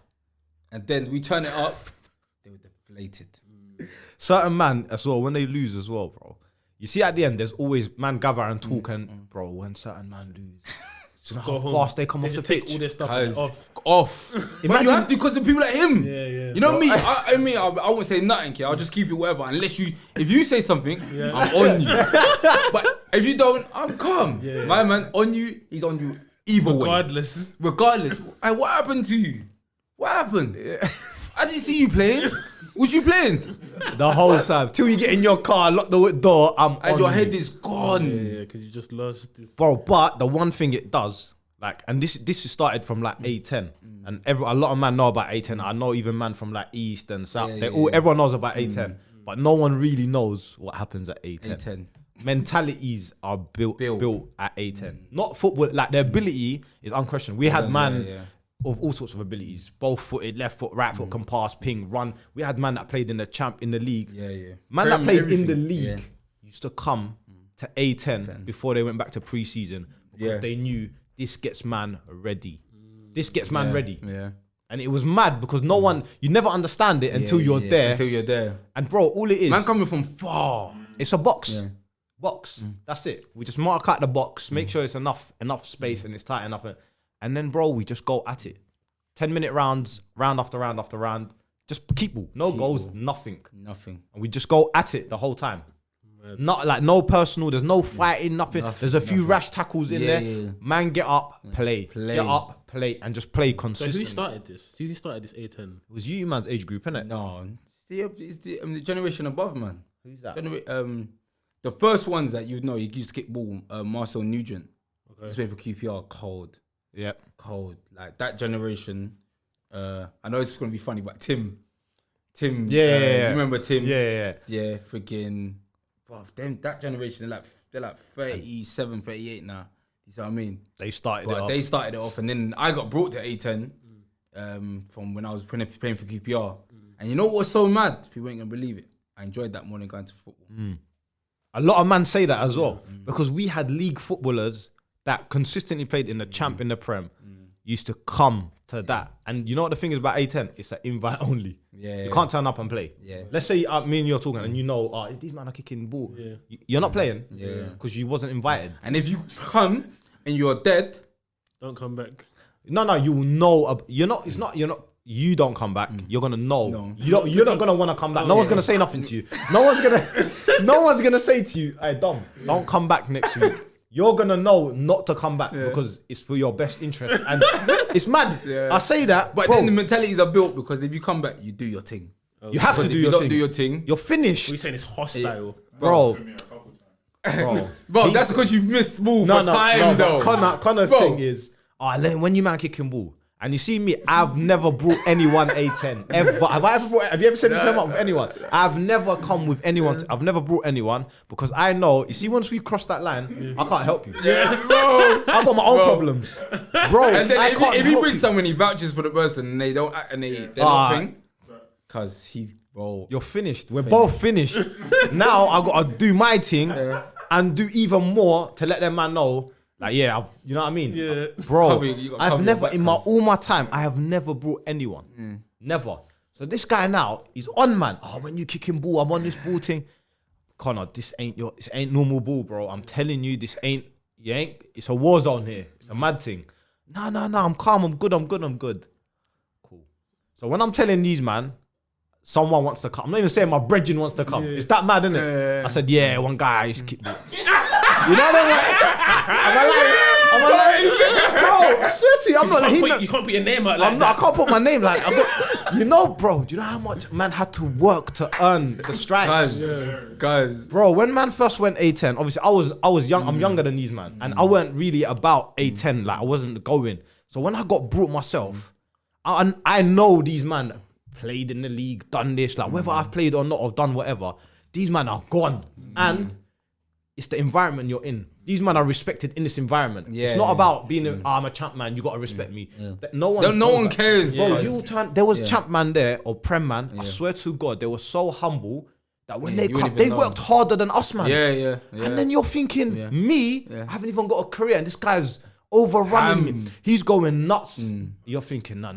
And then we turn it up. They were deflated. Certain man as well, when they lose as well, bro. You see at the end, there's always man gather and talk and, bro, when certain man lose. So how fast they come off the pitch. All their stuff off. But you have to because of people like him. Yeah. You know me. I won't say nothing. Yeah, I'll just keep it whatever. Unless if you say something, I'm on you. But if you don't, I'm calm. My man on you. He's on you either way. Regardless. Hey, what happened to you? What happened? I didn't see you playing. Was you playing? The whole time. Till you get in your car, lock the door, and your head is gone. Yeah, because you just lost this. Bro, but the one thing it does, like, and this started from like A10, and a lot of man know about A10. I know even man from like East and South. Everyone knows about A10, but no one really knows what happens at A10. Mentalities are built at A10. Not football, like the ability is unquestioned. We had of all sorts of abilities, both footed, left foot, right foot, can pass, ping, run. We had man that played in the league. Man that played in the league used to come to A10 before they went back to pre-season because they knew this gets man ready. This gets man ready. And it was mad because no one, you never understand it until you're there. Until you're there. And bro, all it is, man coming from far. It's a box. Box. That's it. We just mark out the box, make sure it's enough space and it's tight enough. And then, bro, we just go at it. 10-minute rounds, round after round after round. Just keep ball. No goals, nothing. Nothing. And we just go at it the whole time. Not like no personal. There's no fighting, nothing. There's a few rash tackles in there. Man, get up, play. Get up, play, and just play consistently. So who started this A10? It was you man's age group, innit? No. See, it's the generation above, man. Who's that? The first ones that you know, he used to kick ball, Marcel Nugent. He's playing for QPR, cold. Yeah, cold. Like that generation. I know it's gonna be funny, but Tim. Yeah. You remember Tim? Yeah. Freaking. Them that generation. They're like 37, 38 now. You see what I mean? They started it off, and then I got brought to A10 from when I was playing for QPR. And you know what was so mad? People ain't gonna believe it. I enjoyed that more than going to football. A lot of men say that as well because we had league footballers that consistently played in the champ in the Prem used to come to that. And you know what the thing is about A10? It's an invite only. Yeah, You can't turn up and play. Yeah. Let's say me and you're talking and you know, these men are kicking ball. Yeah. You're not playing. Yeah. Because you wasn't invited. And if you come and you're dead, Don't come back. No, you will know. You're not. You don't come back. You're gonna know. No. You're not gonna want to come back. No one's gonna say nothing to you. No one's gonna say to you, "Hey, Dom, don't come back next week." You're gonna know not to come back because it's for your best interest. And it's mad. Yeah. I say that, but bro, then the mentalities are built because if you come back, you do your thing. you have to Because do if you your don't thing. do your thing, You're finished, We're saying it's hostile. bro. bro, that's because you've missed ball for time, though. Connor's Bro. thing is, when you man kicking ball, and you see me, I've never brought anyone A10 ever. Have you ever said it up with anyone? I've never come with anyone. I've never brought anyone because I know. You see, once we cross that line, I can't help you. Yeah, bro. I've got my own problems, bro. And then I if can't he help brings you. someone, he vouches for the person, and they don't act, and they're not thing, because he's bro. You're finished. We're both finished. Now I gotta do my thing and do even more to let them man know. Like, you know what I mean? Yeah. Bro, You gotta I've cover never, your back, in cuz. all my time, I have never brought anyone. Never. So this guy now, he's on, man. When you kicking ball, I'm on this ball thing. Connor, this ain't normal ball, bro. I'm telling you, it's a war zone here. It's a mad thing. No, I'm calm, I'm good. Cool. So when I'm telling these, man, someone wants to come. I'm not even saying my brethren wants to come. It's that mad, isn't it? I said, one guy used to kick me. You know that? Am I lying? Bro, I swear to you, I'm not like You can't put your name out like I that. can't put my name like bro. Do you know how much man had to work to earn the stripes? Guys. Bro, when man first went A10, obviously I was young. I'm younger than these man, and I weren't really about A10. Like I wasn't going. So when I got brought myself, I know these man played in the league, done this, like whether I've played or not, or done whatever. These man are gone, and it's the environment you're in. These men are respected in this environment. It's not about being I'm a champ man, you gotta respect me. No one cares. Bro, there was champ man there or prem man. I swear to God, they were so humble that when they come, they worked harder than us, man. Yeah. And then you're thinking, I haven't even got a career, and this guy's overrunning me. He's going nuts. You're thinking, no.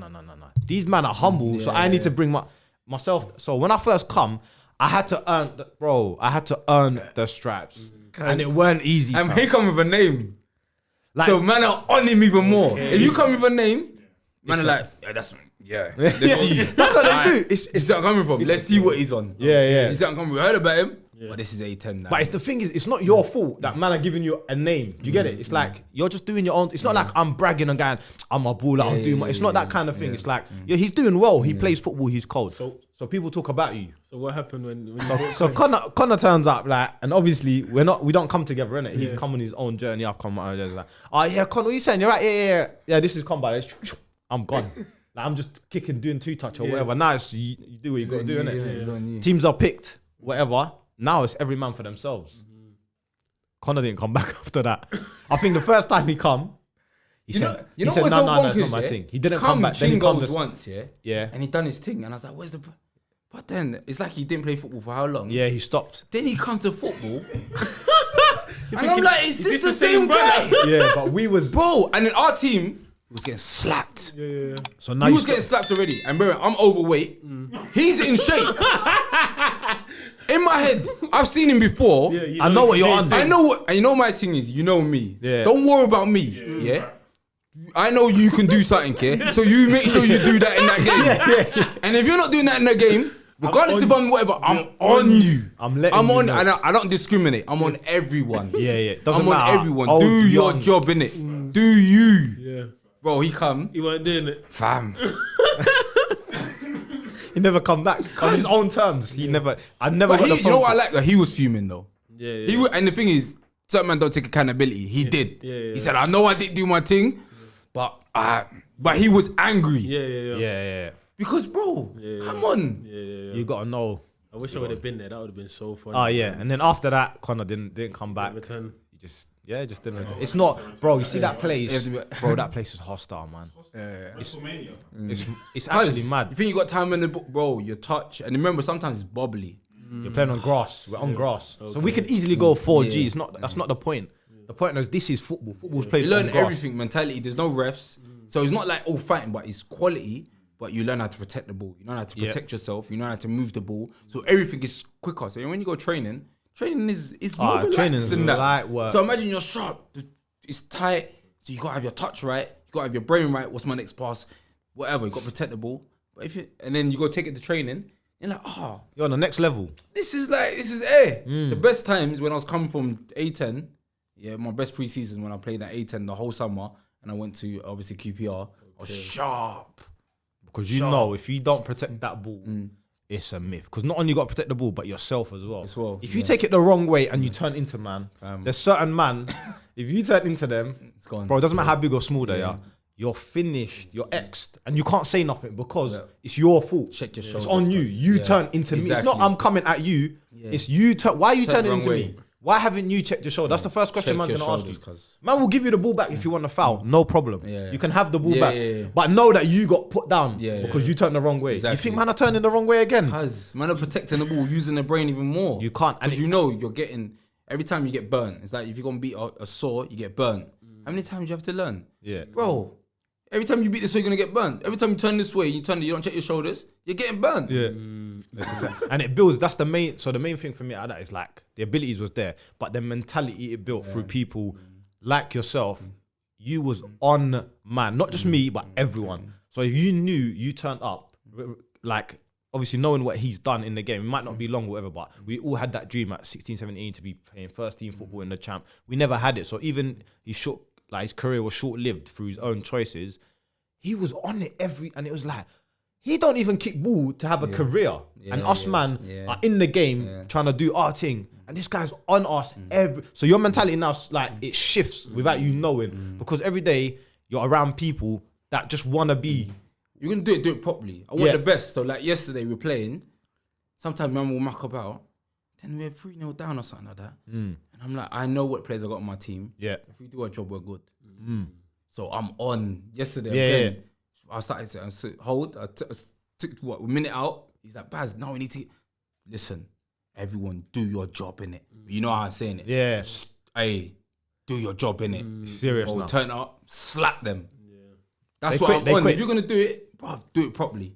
These men are humble, so I need to bring myself. So when I first come, I had to earn the stripes. And it weren't easy. And he come with a name. So man are on him even more. If you come with a name, man are like, let's see. That's what they do. You see what I'm coming from? Let's see what he's on. Yeah. You see what I'm coming from? We heard about him, but this is A10 now. But it's the thing is, it's not your fault that man are giving you a name. Do you get it? It's like you're just doing your own. It's not like I'm bragging and going, I'm a baller, I'm doing my. It's not that kind of thing. It's like he's doing well. He plays football. He's cold. So people talk about you. So what happened when you So Connor turns up like, and obviously we don't come together, innit? He's come on his own journey. I've come on my own journey. Like, Connor, what you saying? You're right. Yeah. This is combat. I'm gone. Like I'm just kicking, doing 2-touch or whatever. Now it's you do what you got to do, innit? Teams are picked, whatever. Now it's every man for themselves. Connor didn't come back after that. I think the first time he come, he said, no, it's not my thing. He didn't come back. Then he comes once, and he done his thing, and I was like, where's the? But then it's like he didn't play football for how long? Yeah, he stopped. Then he come to football, and I'm like, is this the same guy? Yeah, but we was bro, and then our team was getting slapped. Yeah. So now he was getting slapped already, and bro, I'm overweight. He's in shape. In my head, I've seen him before. I know what you're on. I know what, and you know my thing is, you know me. Yeah. Don't worry about me. Yeah. I know you can do something, yeah. So you make sure you do that in that game. And if you're not doing that in the game, regardless if I'm whatever, I'm on you. I'm on, you know. and I don't discriminate. I'm on everyone. Yeah. I'm on everyone. Old, do your young. job, innit? Do you? Yeah. Bro, he come. He weren't doing it. Fam. He never come back on his own terms. I never got the phone. You know what I like? That he was fuming though. Yeah. And the thing is, certain man don't take accountability. He did. Yeah. He said, I know I didn't do my thing, but he was angry. Yeah. Because bro, come on. Yeah. You gotta know. I wish I would have been there. That would have been so fun. Oh yeah, and then after that, Connor didn't come back. Return. He just didn't. Return. It's not, bro. You see that place, bro. That place is hostile, man. It's actually mad. You think you got time in the book, bro? Your touch, and remember sometimes it's bubbly. You're playing on grass. We're on grass, so we could easily go 4G. It's not. That's not the point. The point is this is football. Football's played You learn on grass. everything, mentality. There's no refs. So it's not like all fighting, but it's quality. But you learn how to protect the ball. You learn how to protect yourself. You learn how to move the ball. So everything is quicker. So when you go training is more relaxed than that. Light work. So imagine you're sharp. It's tight. So you gotta have your touch right. You gotta have your brain right. What's my next pass? Whatever. You gotta protect the ball. But and then you go take it to training. You're like, you're on the next level. This is the best times when I was coming from A10. Yeah, my best pre-season when I played at A10 the whole summer, and I went to obviously QPR. I was sharp. Because you know, if you don't protect that ball, it's a myth. Because not only you got to protect the ball, but yourself as well. If you take it the wrong way and you turn into man, there's certain man, if you turn into them, it's gone. Bro, it doesn't matter how big or small they are, you're finished, you're X'd, and you can't say nothing because it's your fault. Check your shoulders. It's on you. You turn into me. It's not I'm coming at you. It's you turn. Why are you turning into me? Why haven't you checked your shoulder? That's the first question man's going to ask you. Man will give you the ball back if you want to foul. No problem. You can have the ball back. But know that you got put down because you turned the wrong way. You think man are turning the wrong way again? Because man are protecting the ball, using the brain even more. You can't. Because you know you're getting, every time you get burnt, it's like if you're going to beat a saw, you get burnt. How many times do you have to learn? Yeah. Bro, every time you beat this way, you're going to get burnt. Every time you turn this way, you don't check your shoulders, you're getting burnt. Yeah. And it builds, that's the main thing for me out of that is like the abilities was there, but the mentality it built through people like yourself. You was on man, not just me, but everyone. So if you knew you turned up, like obviously knowing what he's done in the game, it might not be long or whatever, but we all had that dream at 16, 17 to be playing first team football in the champ. We never had it. So even his career was short-lived through his own choices. He was on it and it was like, he don't even kick ball to have a career. And us man are in the game trying to do our thing. And this guy's on us so your mentality now like it shifts without you knowing because every day you're around people that just want to be. You're going to do it properly. I want the best. So like yesterday we were playing, sometimes man will muck about, then we're 3-0 down or something like that. And I'm like, I know what players I got on my team. Yeah. If we do our job, we're good. So I'm on. Yesterday again, I started to hold. I took a minute out. He's like, Baz, now we need to listen. Everyone, do your job in it. You know how I'm saying it. Yeah. Hey, do your job in it. Serious now. Turn up, slap them. That's what I'm on. If you're gonna do it, bro, do it properly.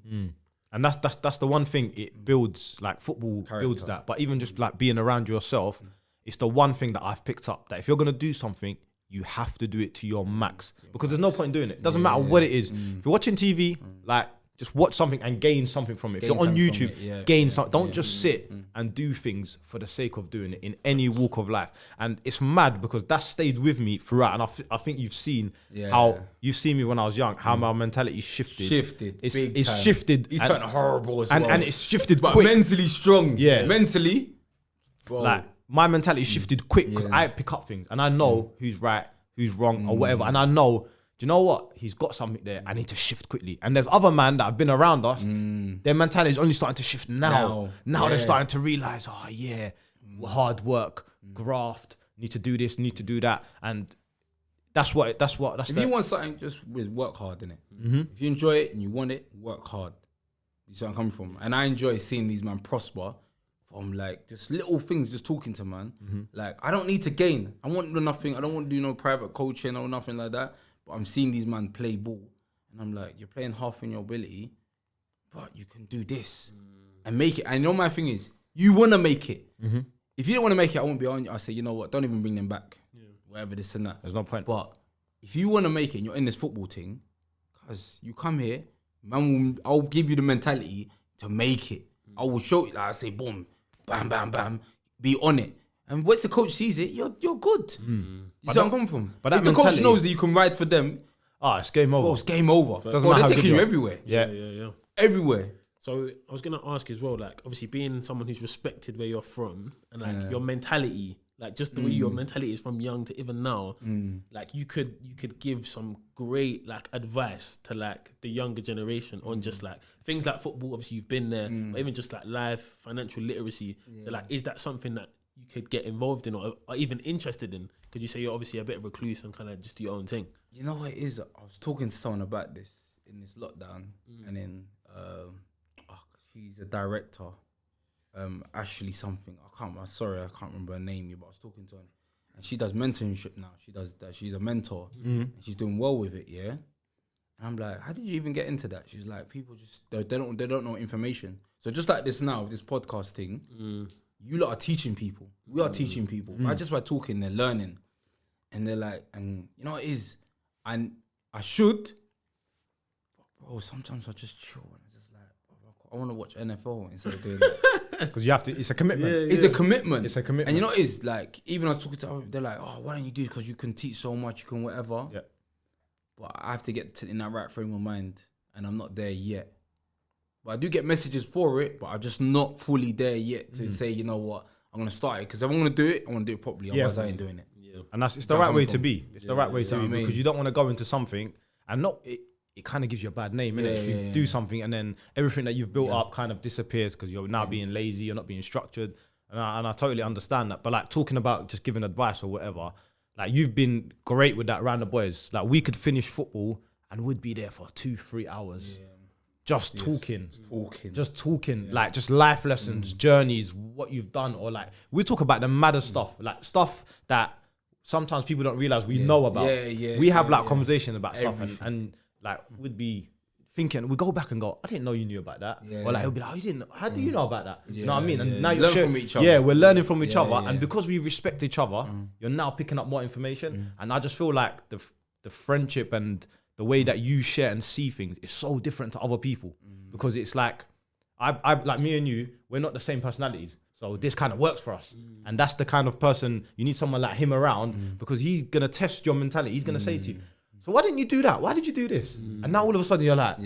And that's the one thing it builds. Like football builds that. But even just like being around yourself, it's the one thing that I've picked up that if you're gonna do something, you have to do it to your max because there's no point in doing it. It doesn't matter what it is. If you're watching TV, like just watch something and gain something from it. If you're on YouTube, gain something. Don't just sit and do things for the sake of doing it in any walk of life. And it's mad because that stayed with me throughout. And I think you've seen how you've seen me when I was young, how my mentality shifted. It's shifted. He's turned horrible as well. And it's shifted but quick. Mentally strong. Yeah. Mentally. Bro. Like my mentality shifted quick because I pick up things and I know who's right, who's wrong or whatever. And I know, do you know what? He's got something there. I need to shift quickly. And there's other men that have been around us. Their mentality is only starting to shift now. Now they're starting to realize, hard work, graft, need to do this, need to do that. And that's if you want something, just work hard, innit? If you enjoy it and you want it, work hard. You see where I'm coming from? And I enjoy seeing these men prosper from like just little things, just talking to man. Like I don't need to gain. I want nothing. I don't want to do no private coaching or nothing like that. But I'm seeing these man play ball, and I'm like, you're playing half in your ability, but you can do this and make it. And you know my thing is, you want to make it. If you don't want to make it, I won't be on you. I say, you know what? Don't even bring them back. Whatever this and that. There's no point. But if you want to make it, and you're in this football thing, because you come here, man, I'll give you the mentality to make it. I will show you. Like I say, boom. Bam, bam, bam, be on it. And once the coach sees it, you're good. You see where I'm coming from? But if the coach knows that you can ride for them, it's game over. Bro, it's game over. Doesn't Bro, matter they're how taking good you you are. everywhere. Yeah. Everywhere. So I was gonna ask as well, like obviously being someone who's respected where you're from and like your mentality, like just the way your mentality is from young to even now, like you could give some great like advice to like the younger generation on just like things like football. Obviously you've been there, but even just like life, financial literacy. So like, is that something that you could get involved in or even interested in? Could you say you're obviously a bit of a recluse and kind of just do your own thing? You know what it is? I was talking to someone about this in this lockdown, and then she's a director. Ashley something. I'm sorry, I can't remember her name yet, but I was talking to her. And she does mentorship now. She does that. She's a mentor. And she's doing well with it, yeah? And I'm like, how did you even get into that? She's like, people just they don't know information. So just like this now, this podcast thing, you lot are teaching people. We are teaching people. I just by talking, they're learning, and they're like, and you know what it is, and I should. Bro, sometimes I just chill and it's just like, I want to watch NFL instead of doing that. Because you have to. It's a commitment. It's a commitment. It's a commitment. And you know what it is? Like, even I was talking to them, they're like, oh, why don't you do it? Because you can teach so much, you can whatever. Yeah. But I have to get in that right frame of mind, and I'm not there yet. But I do get messages for it, but I'm just not fully there yet to say, you know what, I'm going to start it. Because if I'm going to do it, I want to do it properly. Otherwise, I ain't doing it. Yeah. And it's the right way to be. It's the right way to be, I mean? because you don't want to go into something and not it kind of gives you a bad name, innit? If you do something and then everything that you've built up kind of disappears because you're now being lazy, you're not being structured. And I totally understand that. But like talking about just giving advice or whatever, like you've been great with that around the boys. Like we could finish football and we'd be there for 2-3 hours. Yeah. Just talking. Like just life lessons, journeys, what you've done, or like we talk about the maddest stuff, like stuff that sometimes people don't realize we know about. We have like conversation about stuff, and like we'd be thinking, we go back and go, I didn't know you knew about that, or like he'll be like, oh, you didn't. How do you know about that? You know what I mean? And now you're learning from each other. Yeah, we're learning from each other, and because we respect each other, you're now picking up more information, and I just feel like the friendship and the way that you share and see things is so different to other people, because it's like, I like me and you, we're not the same personalities. So this kind of works for us. And that's the kind of person, you need someone like him around because he's going to test your mentality. He's going to say to you, so why didn't you do that? Why did you do this? And now all of a sudden you're like,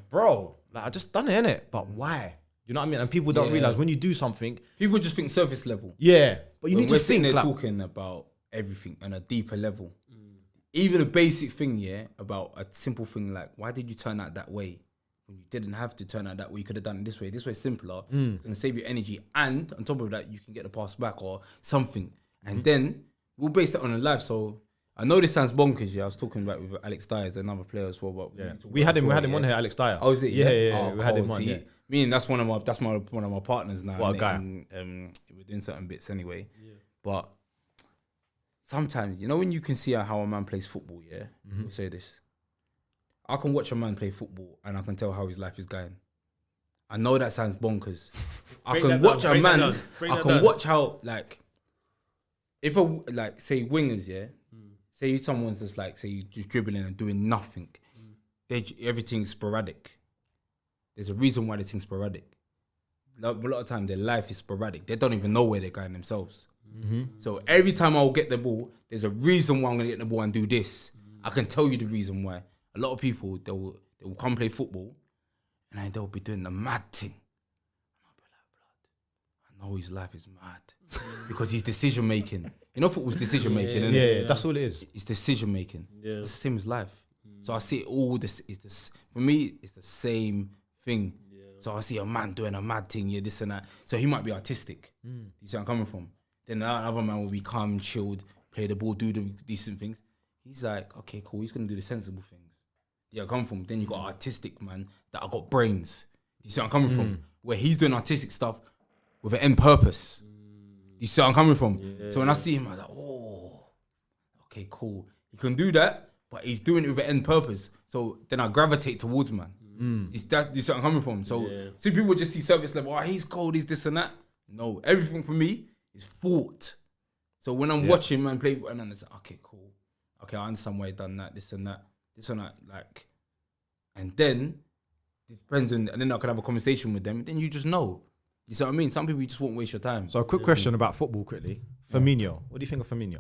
bro, like I just done it, innit? But why? You know what I mean? And people don't realize when you do something. People just think surface level. Yeah. But you need to think. We're like, talking about everything on a deeper level. Even a basic thing, about a simple thing like, why did you turn out that way? When you didn't have to turn out that way, you could have done it this way. This way is simpler. It's going to save you energy. And on top of that, you can get the pass back or something. And then we'll base it on a life. So I know this sounds bonkers, I was talking about with Alex Dyers, another player as well. But we had him on here, Alex Dyer. Oh, is it? Yeah. We had him on. Yeah. Me and that's one of my partners now. What a guy. And we're doing certain bits anyway. Yeah. But sometimes, you know, when you can see how a man plays football, we'll say this. I can watch a man play football and I can tell how his life is going. I know that sounds bonkers. I can watch a man. I can watch how, like, if say wingers, say someone's just like, say you just dribbling and doing nothing. Everything's sporadic. There's a reason why they think sporadic. A lot of time their life is sporadic. They don't even know where they're going themselves. So every time I'll get the ball, there's a reason why I'm gonna get the ball and do this. I can tell you the reason why. A lot of people, they will come play football and then they'll be doing the mad thing. And I'll be like, blood, I know his life is mad. Because he's decision making. You know, football's decision making, isn't it? Yeah, that's all it is. It's decision making. Yeah. It's the same as life. So I see it all this for me, it's the same thing. Yeah. So I see a man doing a mad thing, this and that. So he might be artistic. You see where I'm coming from? Then another man will be calm, chilled, play the ball, do the decent things. He's like, okay, cool, he's gonna do the sensible things. Yeah, I come from. Then you got artistic man that I got brains. You see where I'm coming from? Where he's doing artistic stuff with an end purpose. You see where I'm coming from? Yeah. So when I see him, I'm like, oh, okay, cool. He can do that, but he's doing it with an end purpose. So then I gravitate towards man. You see where I'm coming from? So some people just see service level, he's cold, he's this and that. No, everything for me is thought. So when I'm watching man play, and then it's like, okay, cool. Okay, I understand why he done that, this and that, like, and then it depends on, and then I can have a conversation with them. And then you just know. You see what I mean? Some people you just won't waste your time. So a quick question about football, quickly. Firmino, what do you think of Firmino?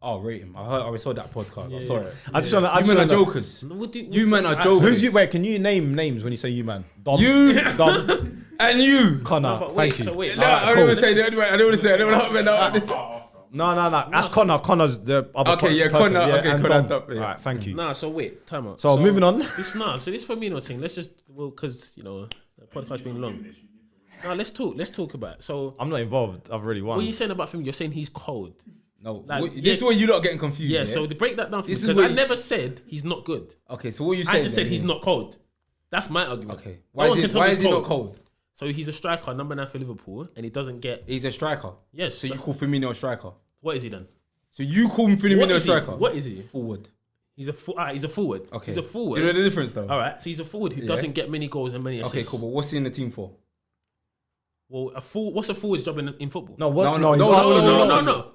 Oh, rate him. I saw that podcast. I saw it. I just want to. You men are jokers. You men are jokers. Wait, can you name names when you say you man? Dom, you, Dom, and you, Connor. Thank you. So wait, no, I don't want to say. I don't want to say. I don't want to say. No. That's Connor. Connor's the other Connor. Connor. All right, thank you. Nah, so wait, time out. So moving on. So this Firmino thing, let's just, because, you know, the podcast being long. Now let's talk about it. So I'm not involved. I've already won. What are you saying about Firmino? You're saying he's cold. No, this is where you're not getting confused. Yeah, so to break that down for me, because I never said he's not good. Okay, so what you saying? I just said he's not cold. That's my argument. Okay, why is he not cold? So he's a striker, number 9 for Liverpool, and he doesn't get... He's a striker? Yes. So you call Firmino a striker? What is he then? So you call Firmino a striker? What is he? Forward. He's a forward. Okay. He's a forward. You know the difference though. All right. So he's a forward who doesn't get many goals and many assists. Okay, cool. But what's he in the team for? Well, what's a forward's job in football? No, what? No.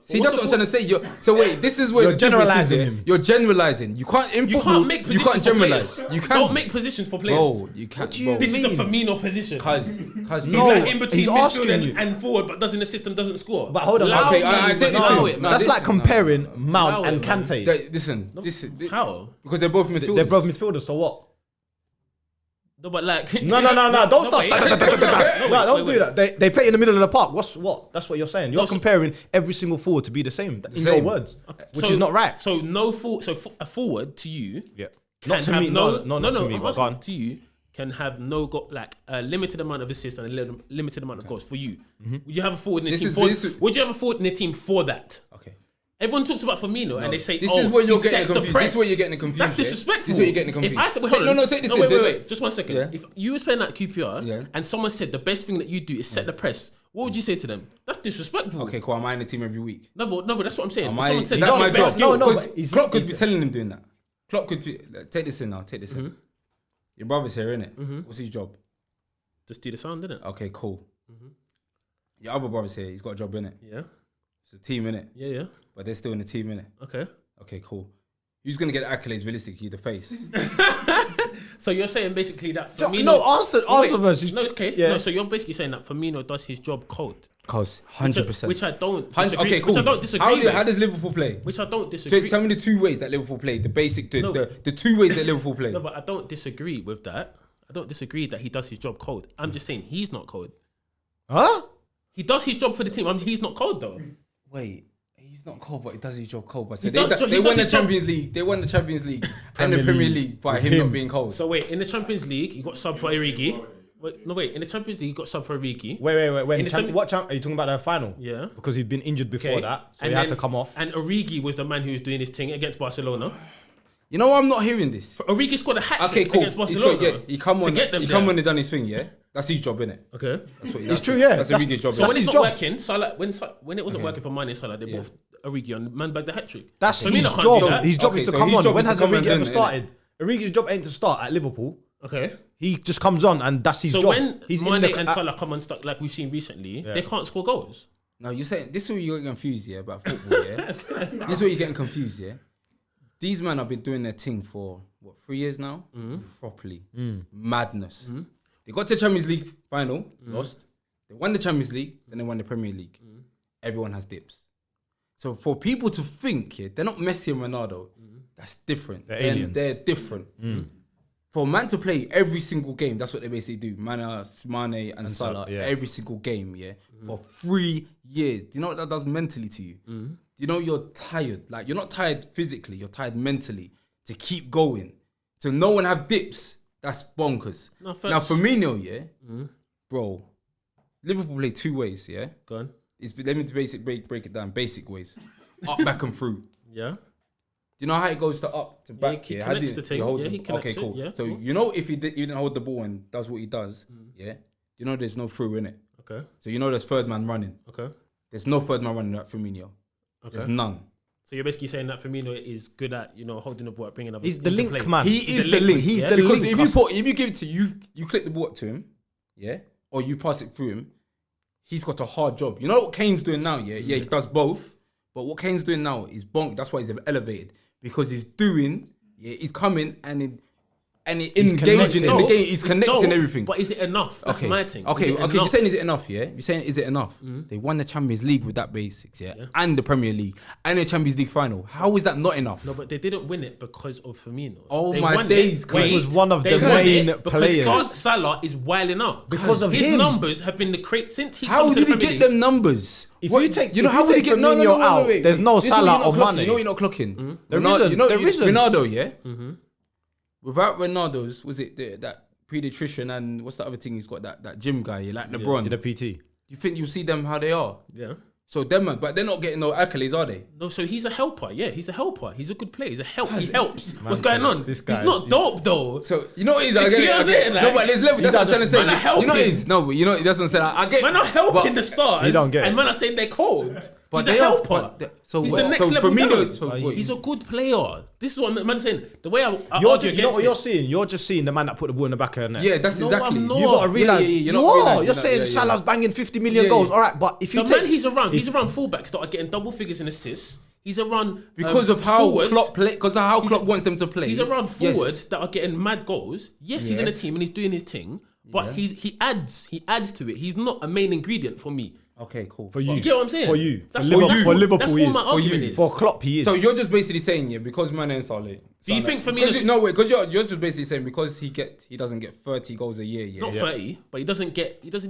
See, that's what I'm trying to say. So wait, this is where You're the difference is generalising here. him. You're generalizing. You can't in You football. can't make You positions can't for generalize. players. You can't. Don't make positions for players. Bro, you can't. do you Bro. This is the mean? Firmino position. Cause He's No, like in between he's asking midfield you. and forward, but doesn't assist and doesn't score. But hold on, Allow okay, me, I take this allow in. it, No, man. That's this- like comparing Mount Allow and it, man. Kante. Listen. How? Because they're both midfielders. They're both midfielders, so what? No, but like No, don't start. wait. No, don't wait. do that. They play in the middle of the park. What? That's what you're saying. You're No, so- comparing every single forward to be the same in your Same. words, which So- is not right. So a forward to you. Yeah. Can Not to have me. no, No, not to me. I'm But asking go on. to you can have no like a limited amount of assists and a limited amount of goals for you. Would you have a forward in the This team? is- Would you have a forward in the team for that? Okay. Everyone talks about Firmino and they say, This "Oh, is where you're he getting sets the confused. press." This is where you're getting confused. That's yeah? disrespectful. This is where you're getting confused. If I said, wait, Take- hold on. no, take this no, in. wait, just 1 second. Yeah. If you was playing at QPR Yeah. and someone said the best thing that you do is set the press, what would you say to them? That's disrespectful. Okay, cool. Am I in the team every week? No, but that's what I'm saying. Am If I? someone says That's that's my your best job. skill, No, Because but he's- Klopp could he's- be telling him doing that. Klopp could take this in now. Take this in. Mm-hmm. Your brother's here, innit? What's his job? just do the sound, didn't it? Okay, cool. Your other brother's here. He's got a job, innit? Yeah, It's a team, innit? yeah. But they're still in the team, innit? Okay. Okay, cool. Who's gonna get the accolades realistically? The face. So you're saying basically that Firmino... No, answer first. No, okay. Yeah. No, so you're basically saying that Firmino does his job cold. Cause Which 100%. I don't disagree, Okay, cool. Which I don't disagree with. How does Liverpool play? Which I don't disagree. Tell me the two ways that Liverpool play. The basic, No. the two ways that Liverpool play. No, but I don't disagree with that. I don't disagree that he does his job cold. I'm just saying he's not cold. Huh? He does his job for the team. He's not cold though. Wait, he's not cold, but he does his job cold. But He so does- so he they does won the his job- Champions League. They won the Champions League and the Premier Premier League League by with him him. not being cold. So wait, in the Champions League, he got sub for Origi. In the Champions League, he got sub for Origi. Wait. In the semi- What champ? Are you talking about the final? Yeah. Because he'd been injured before Okay. that, so And he had then- to come off. And Origi was the man who was doing his thing against Barcelona. You know why I'm not hearing this? Origi scored a hat trick Okay, cool. against Barcelona. He come to on. get them He come there. on and done his thing. Yeah, that's his job, innit? Okay. That's what. It's true, yeah. That's That's- Origi's job. So That's when his it's job. not working, Salah, when it wasn't working for Mane and Salah, they both Origi on man bagged the hat trick. That's Firmino his can't do job. that. His job Okay, is to so come his on. job When is to has come and Origi ever do it, started? Origi's job ain't to start at Liverpool. Okay. He just comes on and that's his So job. when He's in Mane the- and Salah come unstuck, like we've seen recently, they can't score goals. No, you're saying this is where you're getting confused, yeah, about football, yeah. This is where you're getting confused, yeah. These men have been doing their thing for what 3 years now, properly. Madness. They got to the Champions League final, lost. They won the Champions League, then they won the Premier League. Everyone has dips. So for people to think, yeah, they're not Messi and Ronaldo. That's different. They're aliens. They're different. For a man to play every single game, that's what they basically do. Mane and Salah, yeah. every single game, yeah, for 3 years. Do you know what that does mentally to you? Do you know you're tired? Like, you're not tired physically, you're tired mentally to keep going. So no one have dips. That's bonkers. No, Now, facts. Firmino, yeah, bro, Liverpool play 2 ways, yeah? Go on. Let me break it down. Basic ways. Up, back and through. Yeah. Do you know how it goes to up to back? he How connects do the thing. holds Yeah, he the- connects okay, it, cool. yeah, So cool. you know if he didn't hold the ball and does what he does, yeah. You know there's no through in it. Okay. So you know there's third man running. Okay. There's no third man running at Firmino. There's none. So you're basically saying that Firmino is good at holding the ball, bringing up. He's the link man. He is the link. He's yeah? the Because link. if you give it to you click the ball up to him, yeah, or you pass it through him, he's got a hard job. You know what Kane's doing now, yeah? Yeah, he does both. But what Kane's doing now is bonk. That's why he's elevated. Because he's coming and engaging connecting. in the game. He's It's connecting dope, everything. But is it enough? That's my thing. Okay, Is it You're enough? saying is it enough? Yeah, you're saying is it enough? They won the Champions League with that basics, yeah, and the Premier League and the Champions League final. How is that not enough? No, but they didn't win it because of Firmino. Oh They my won days, it. Chris. He was one of They the won main it because players. Salah is wilding out Because of his him. numbers have been the crate since he. How come to did the he Premier get League. them numbers? If What- you take- you know if how you would he take get? No, Firmino out, wait. there's no This is what Salah you're not or clocking. Mane. You know what you're not clocking. There Ronaldo, isn't, you know, there isn't. Ronaldo, yeah. Without Ronaldo's, was it that pediatrician and what's the other thing? He's got that gym guy, yeah, like LeBron. The PT. You think you see them how they are? Yeah. So them, man, but they're not getting no accolades, are they? No, so he's a helper. Yeah, he's a helper. He's a good player. He's a help. He helps. What's said going on? this He's guy- not dope though. So you know what it is? I It's get it. here, I get it. like- No, but there's level. That's what I'm trying to say. Man are You know what it helping. is? No, but you know that's what I'm saying. I get. Man are helping but- the stars. You don't get it. And man are saying they're cold. But He's they a are- helper. but He's the next level Firmino, down. so what- He's a good player. This is what I'm saying. The way I You're argue just, you know against what it. you're seeing? You're just seeing the man that put the ball in the back of the net. Yeah, that's No, exactly. I'm not. You gotta realize. you're you not are. realising You're that. saying Yeah, yeah. Salah's banging 50 million Yeah, goals. yeah. All right, but if you The take man he's around fullbacks that are getting double figures in assists. He's around Because of how forwards. Klopp play, because of how Klopp wants them to play. He's around Yes. forwards that are getting mad goals. Yes, he's in a Yes. team and he's doing his thing, but he adds to it. He's not a main ingredient for me. Okay, cool. for you. You get what I'm saying? For you. That's For what- Liverpool, that's for what- Liverpool, That's he all is. my For argument you. is. For Klopp, he is. So you're just basically saying, yeah, because Mane and Salah. Do you think Firmino's- Because you're just basically saying because he doesn't get 30 goals a year, yeah. Not 30, but he doesn't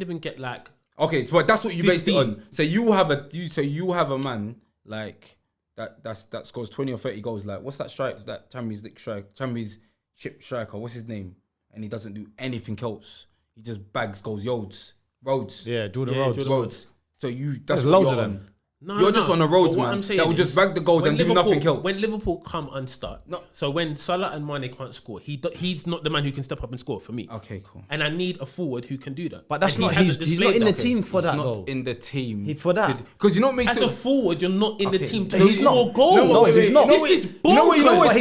even get like. Okay, so that's what you base it 15. on. So you have a man like that scores 20 or 30 goals. Like what's that strike? That Championship striker. What's his name? And he doesn't do anything else. He just bags goals, Rhodes. Yeah, Jordan Yeah, Rhodes. Jordan Rhodes. So that's There's what loads you're of on. them. No, You're just on the roads, But what man. I'm saying That will is, just bag the goals when and do nothing else. When Liverpool come unstuck, No. so when Salah and Mane can't score, he's not the man who can step up and score for me. Okay, cool. And I need a forward who can do that. But that's And he not. hasn't He's not displayed in the that. team for He's that not though. in the team. For that. Because you know what makes As it a forward, you're not in the Okay. team to He's score not. goals. No, he's not. This is bonkers. You know what's But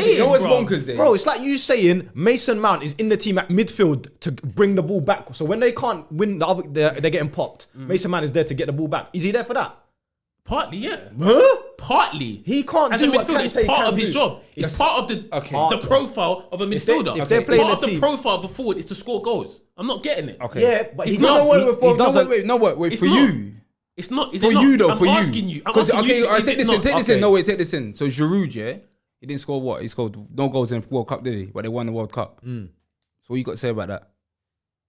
he's not. bonkers there? Bro, it's like you saying Mason Mount is in the team at midfield to bring the ball back. So when they can't win, they're getting popped. Mason Mount is there to get the ball back. Is he there for that? Partly, yeah. Huh? Partly. He can't As do a what midfielder, it's Kante part can of his do. job. It's Yes. part of the Okay. profile of a If they- midfielder. if they're playing part a of the team- profile of a forward is to score goals. I'm not getting it. Okay. Yeah, but He's he's not- not. Wait, He doesn't. wait. It's For not. you. It's not. Is For it not? you though, I'm for you. asking you. I'm 'Cause, asking okay, you. alright, Is take it this in. not? Take this in. Okay. No, wait, take this in. So Giroud, yeah, he didn't score what? He scored no goals in World Cup, did he? But they won the World Cup. So what you got to say about that?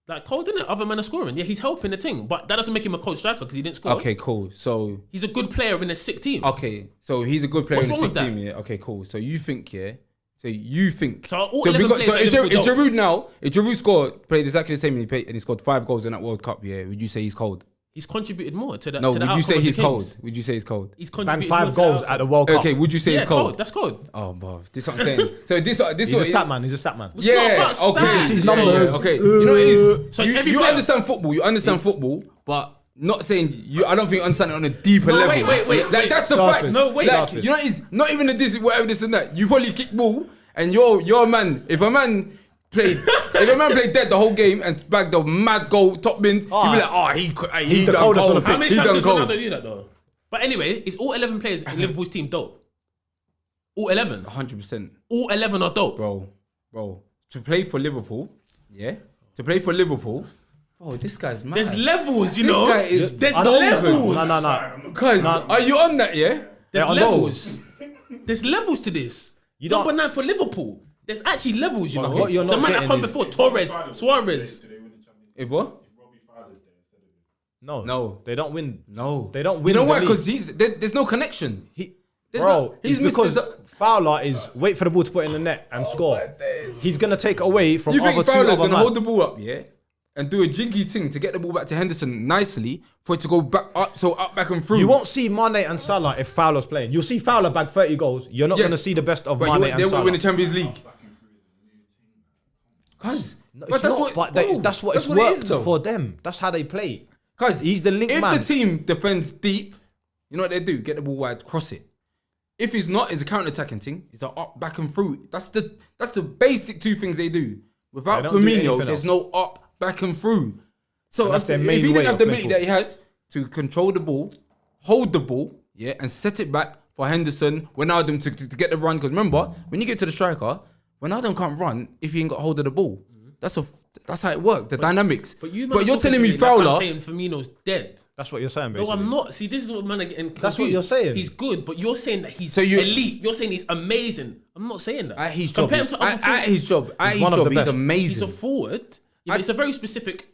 Like cold, isn't it? Other men are scoring. Yeah, he's helping the team, but that doesn't make him a cold striker because he didn't score. Okay, cool. So He's a good player in a sick team. okay, so he's a good player What's in the wrong sick with that? team, yeah. Okay, cool. So you think, yeah. So you think. So all 11 because, players so at if Liverpool Giroud now, if Giroud played exactly the same and he scored 5 goals in that World Cup, yeah, would you say he's cold? He's contributed more to that. No, to the would you say outcome of the he's cold? games. Would you say he's cold? He's Bang contributed 5 more to goals the at the outcome. World Cup. Okay, would you say Yeah, he's cold? cold. That's cold. Oh, bro, this is what I'm saying. So this He's a stat man. He's a stat man. It's not Yeah, about okay. stats. His Yeah, numbers. yeah, okay. You know what it is? So it's every you player. understand football. You understand football, but not saying you. I don't think you understand it on a deeper No, level. wait, Like that's the Surface. fact. No, wait. Like, Surface. you know, it's not even a this, whatever this and that. You probably kick ball, and you're a man. If a man played dead the whole game and bagged a mad goal, top bins, you'd be like, oh, he's the done coldest on cold. the How many He's times done does cold. Ronaldo do that though? But anyway, is all 11 players in Liverpool's team dope? All 11. 100%, All 11 are dope. bro. To play for Liverpool, yeah. To play for Liverpool, bro. This guy's mad. There's levels, you This know. guy is- There's I don't levels. No. Cause are you on that? Yeah. There's Yeah, I know. levels. There's levels to this. You don't- Number 9 for Liverpool. There's actually levels, you know. what you're The not man that getting come is- before Torres, Suarez. If what? No. No. They don't win. No. They don't You win know the why? league. Because there's no connection. There's Bro, no- he's it's missed because his- Fowler is wait for the ball to put in the net and score. He's gonna take away from You other think two Fowler's other gonna man. hold the ball up, yeah, and do a jinky thing to get the ball back to Henderson nicely for it to go back up, back and through. You won't see Mane and Salah if Fowler's playing. You'll see Fowler bag 30 goals. You're not Yes. gonna see the best of but Mane they and won't Salah. win the Champions League. Cause, No, but it's that's not, what. but bro, that's what it's it is, worked though. for them. That's how they play. Cause He's the link if man. the team defends deep, you know what they do? Get the ball wide, cross it. If he's not, it's a counter-attacking thing. It's a up, back and through. That's the basic 2 things they do. Without They don't do Firmino, anything there's else. no up, back and through. So And that's their if main he way didn't have of the playing ability that he had to control the ball, hold the ball, yeah, and set it back for Henderson, Wijnaldum to get the run. Because remember, when you get to the striker, Wijnaldum can't run if he ain't got hold of the ball. That's how it works. The dynamics. But you're telling me like Fowler. I'm saying Firmino's dead. That's what you're saying, No, basically. I'm not. See, this is what man are getting confused. That's what you're saying. He's good, but you're saying that he's So you- elite. You're saying he's amazing. I'm not saying that. At his job, Compare him to other at forwards. his job, one of the he's best. amazing. He's a forward. Yeah, but it's a very specific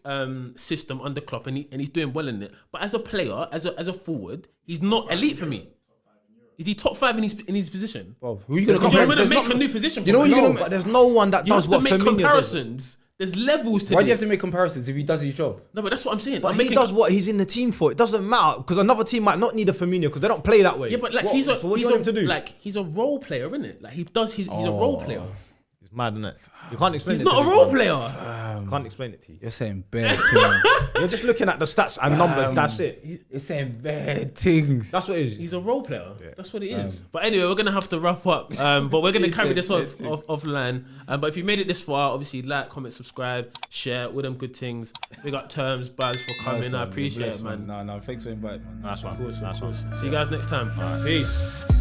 system under Klopp, and he's doing well in it. But as a player, as a forward, he's not elite for me. Is he top 5 in his position? Bro, who are you gonna Because you're compare? going to There's make not- a new position. You know for what him. you're No, gonna- but there's no one that You does have to what make Firmino does. comparisons. There's levels to Why this. do you have to make comparisons if he does his job? No, but that's what I'm saying. But I'm he making- does what he's in the team for. It doesn't matter because another team might not need a Firmino because they don't play that way. Yeah, but like What- he's a so what do he's you want him to do? like he's a role player, isn't it? Like he's a role player. It's mad, isn't it? You can't explain He's it. not to a me, role man. player. Can't explain it to you. You're saying bad things. You're just looking at the stats and numbers. That's it. You're saying bad things. That's what it is. He's a role player. That's what it is. But anyway, we're gonna have to wrap up. But we're gonna carry this offline. But if you made it this far, obviously like, comment, subscribe, share, all them good things. We got Terms, Baz for coming. I appreciate it, man. No, thanks for inviting, man. Nice one. Of course, Nice of one. course. See you guys next time. All right. Peace.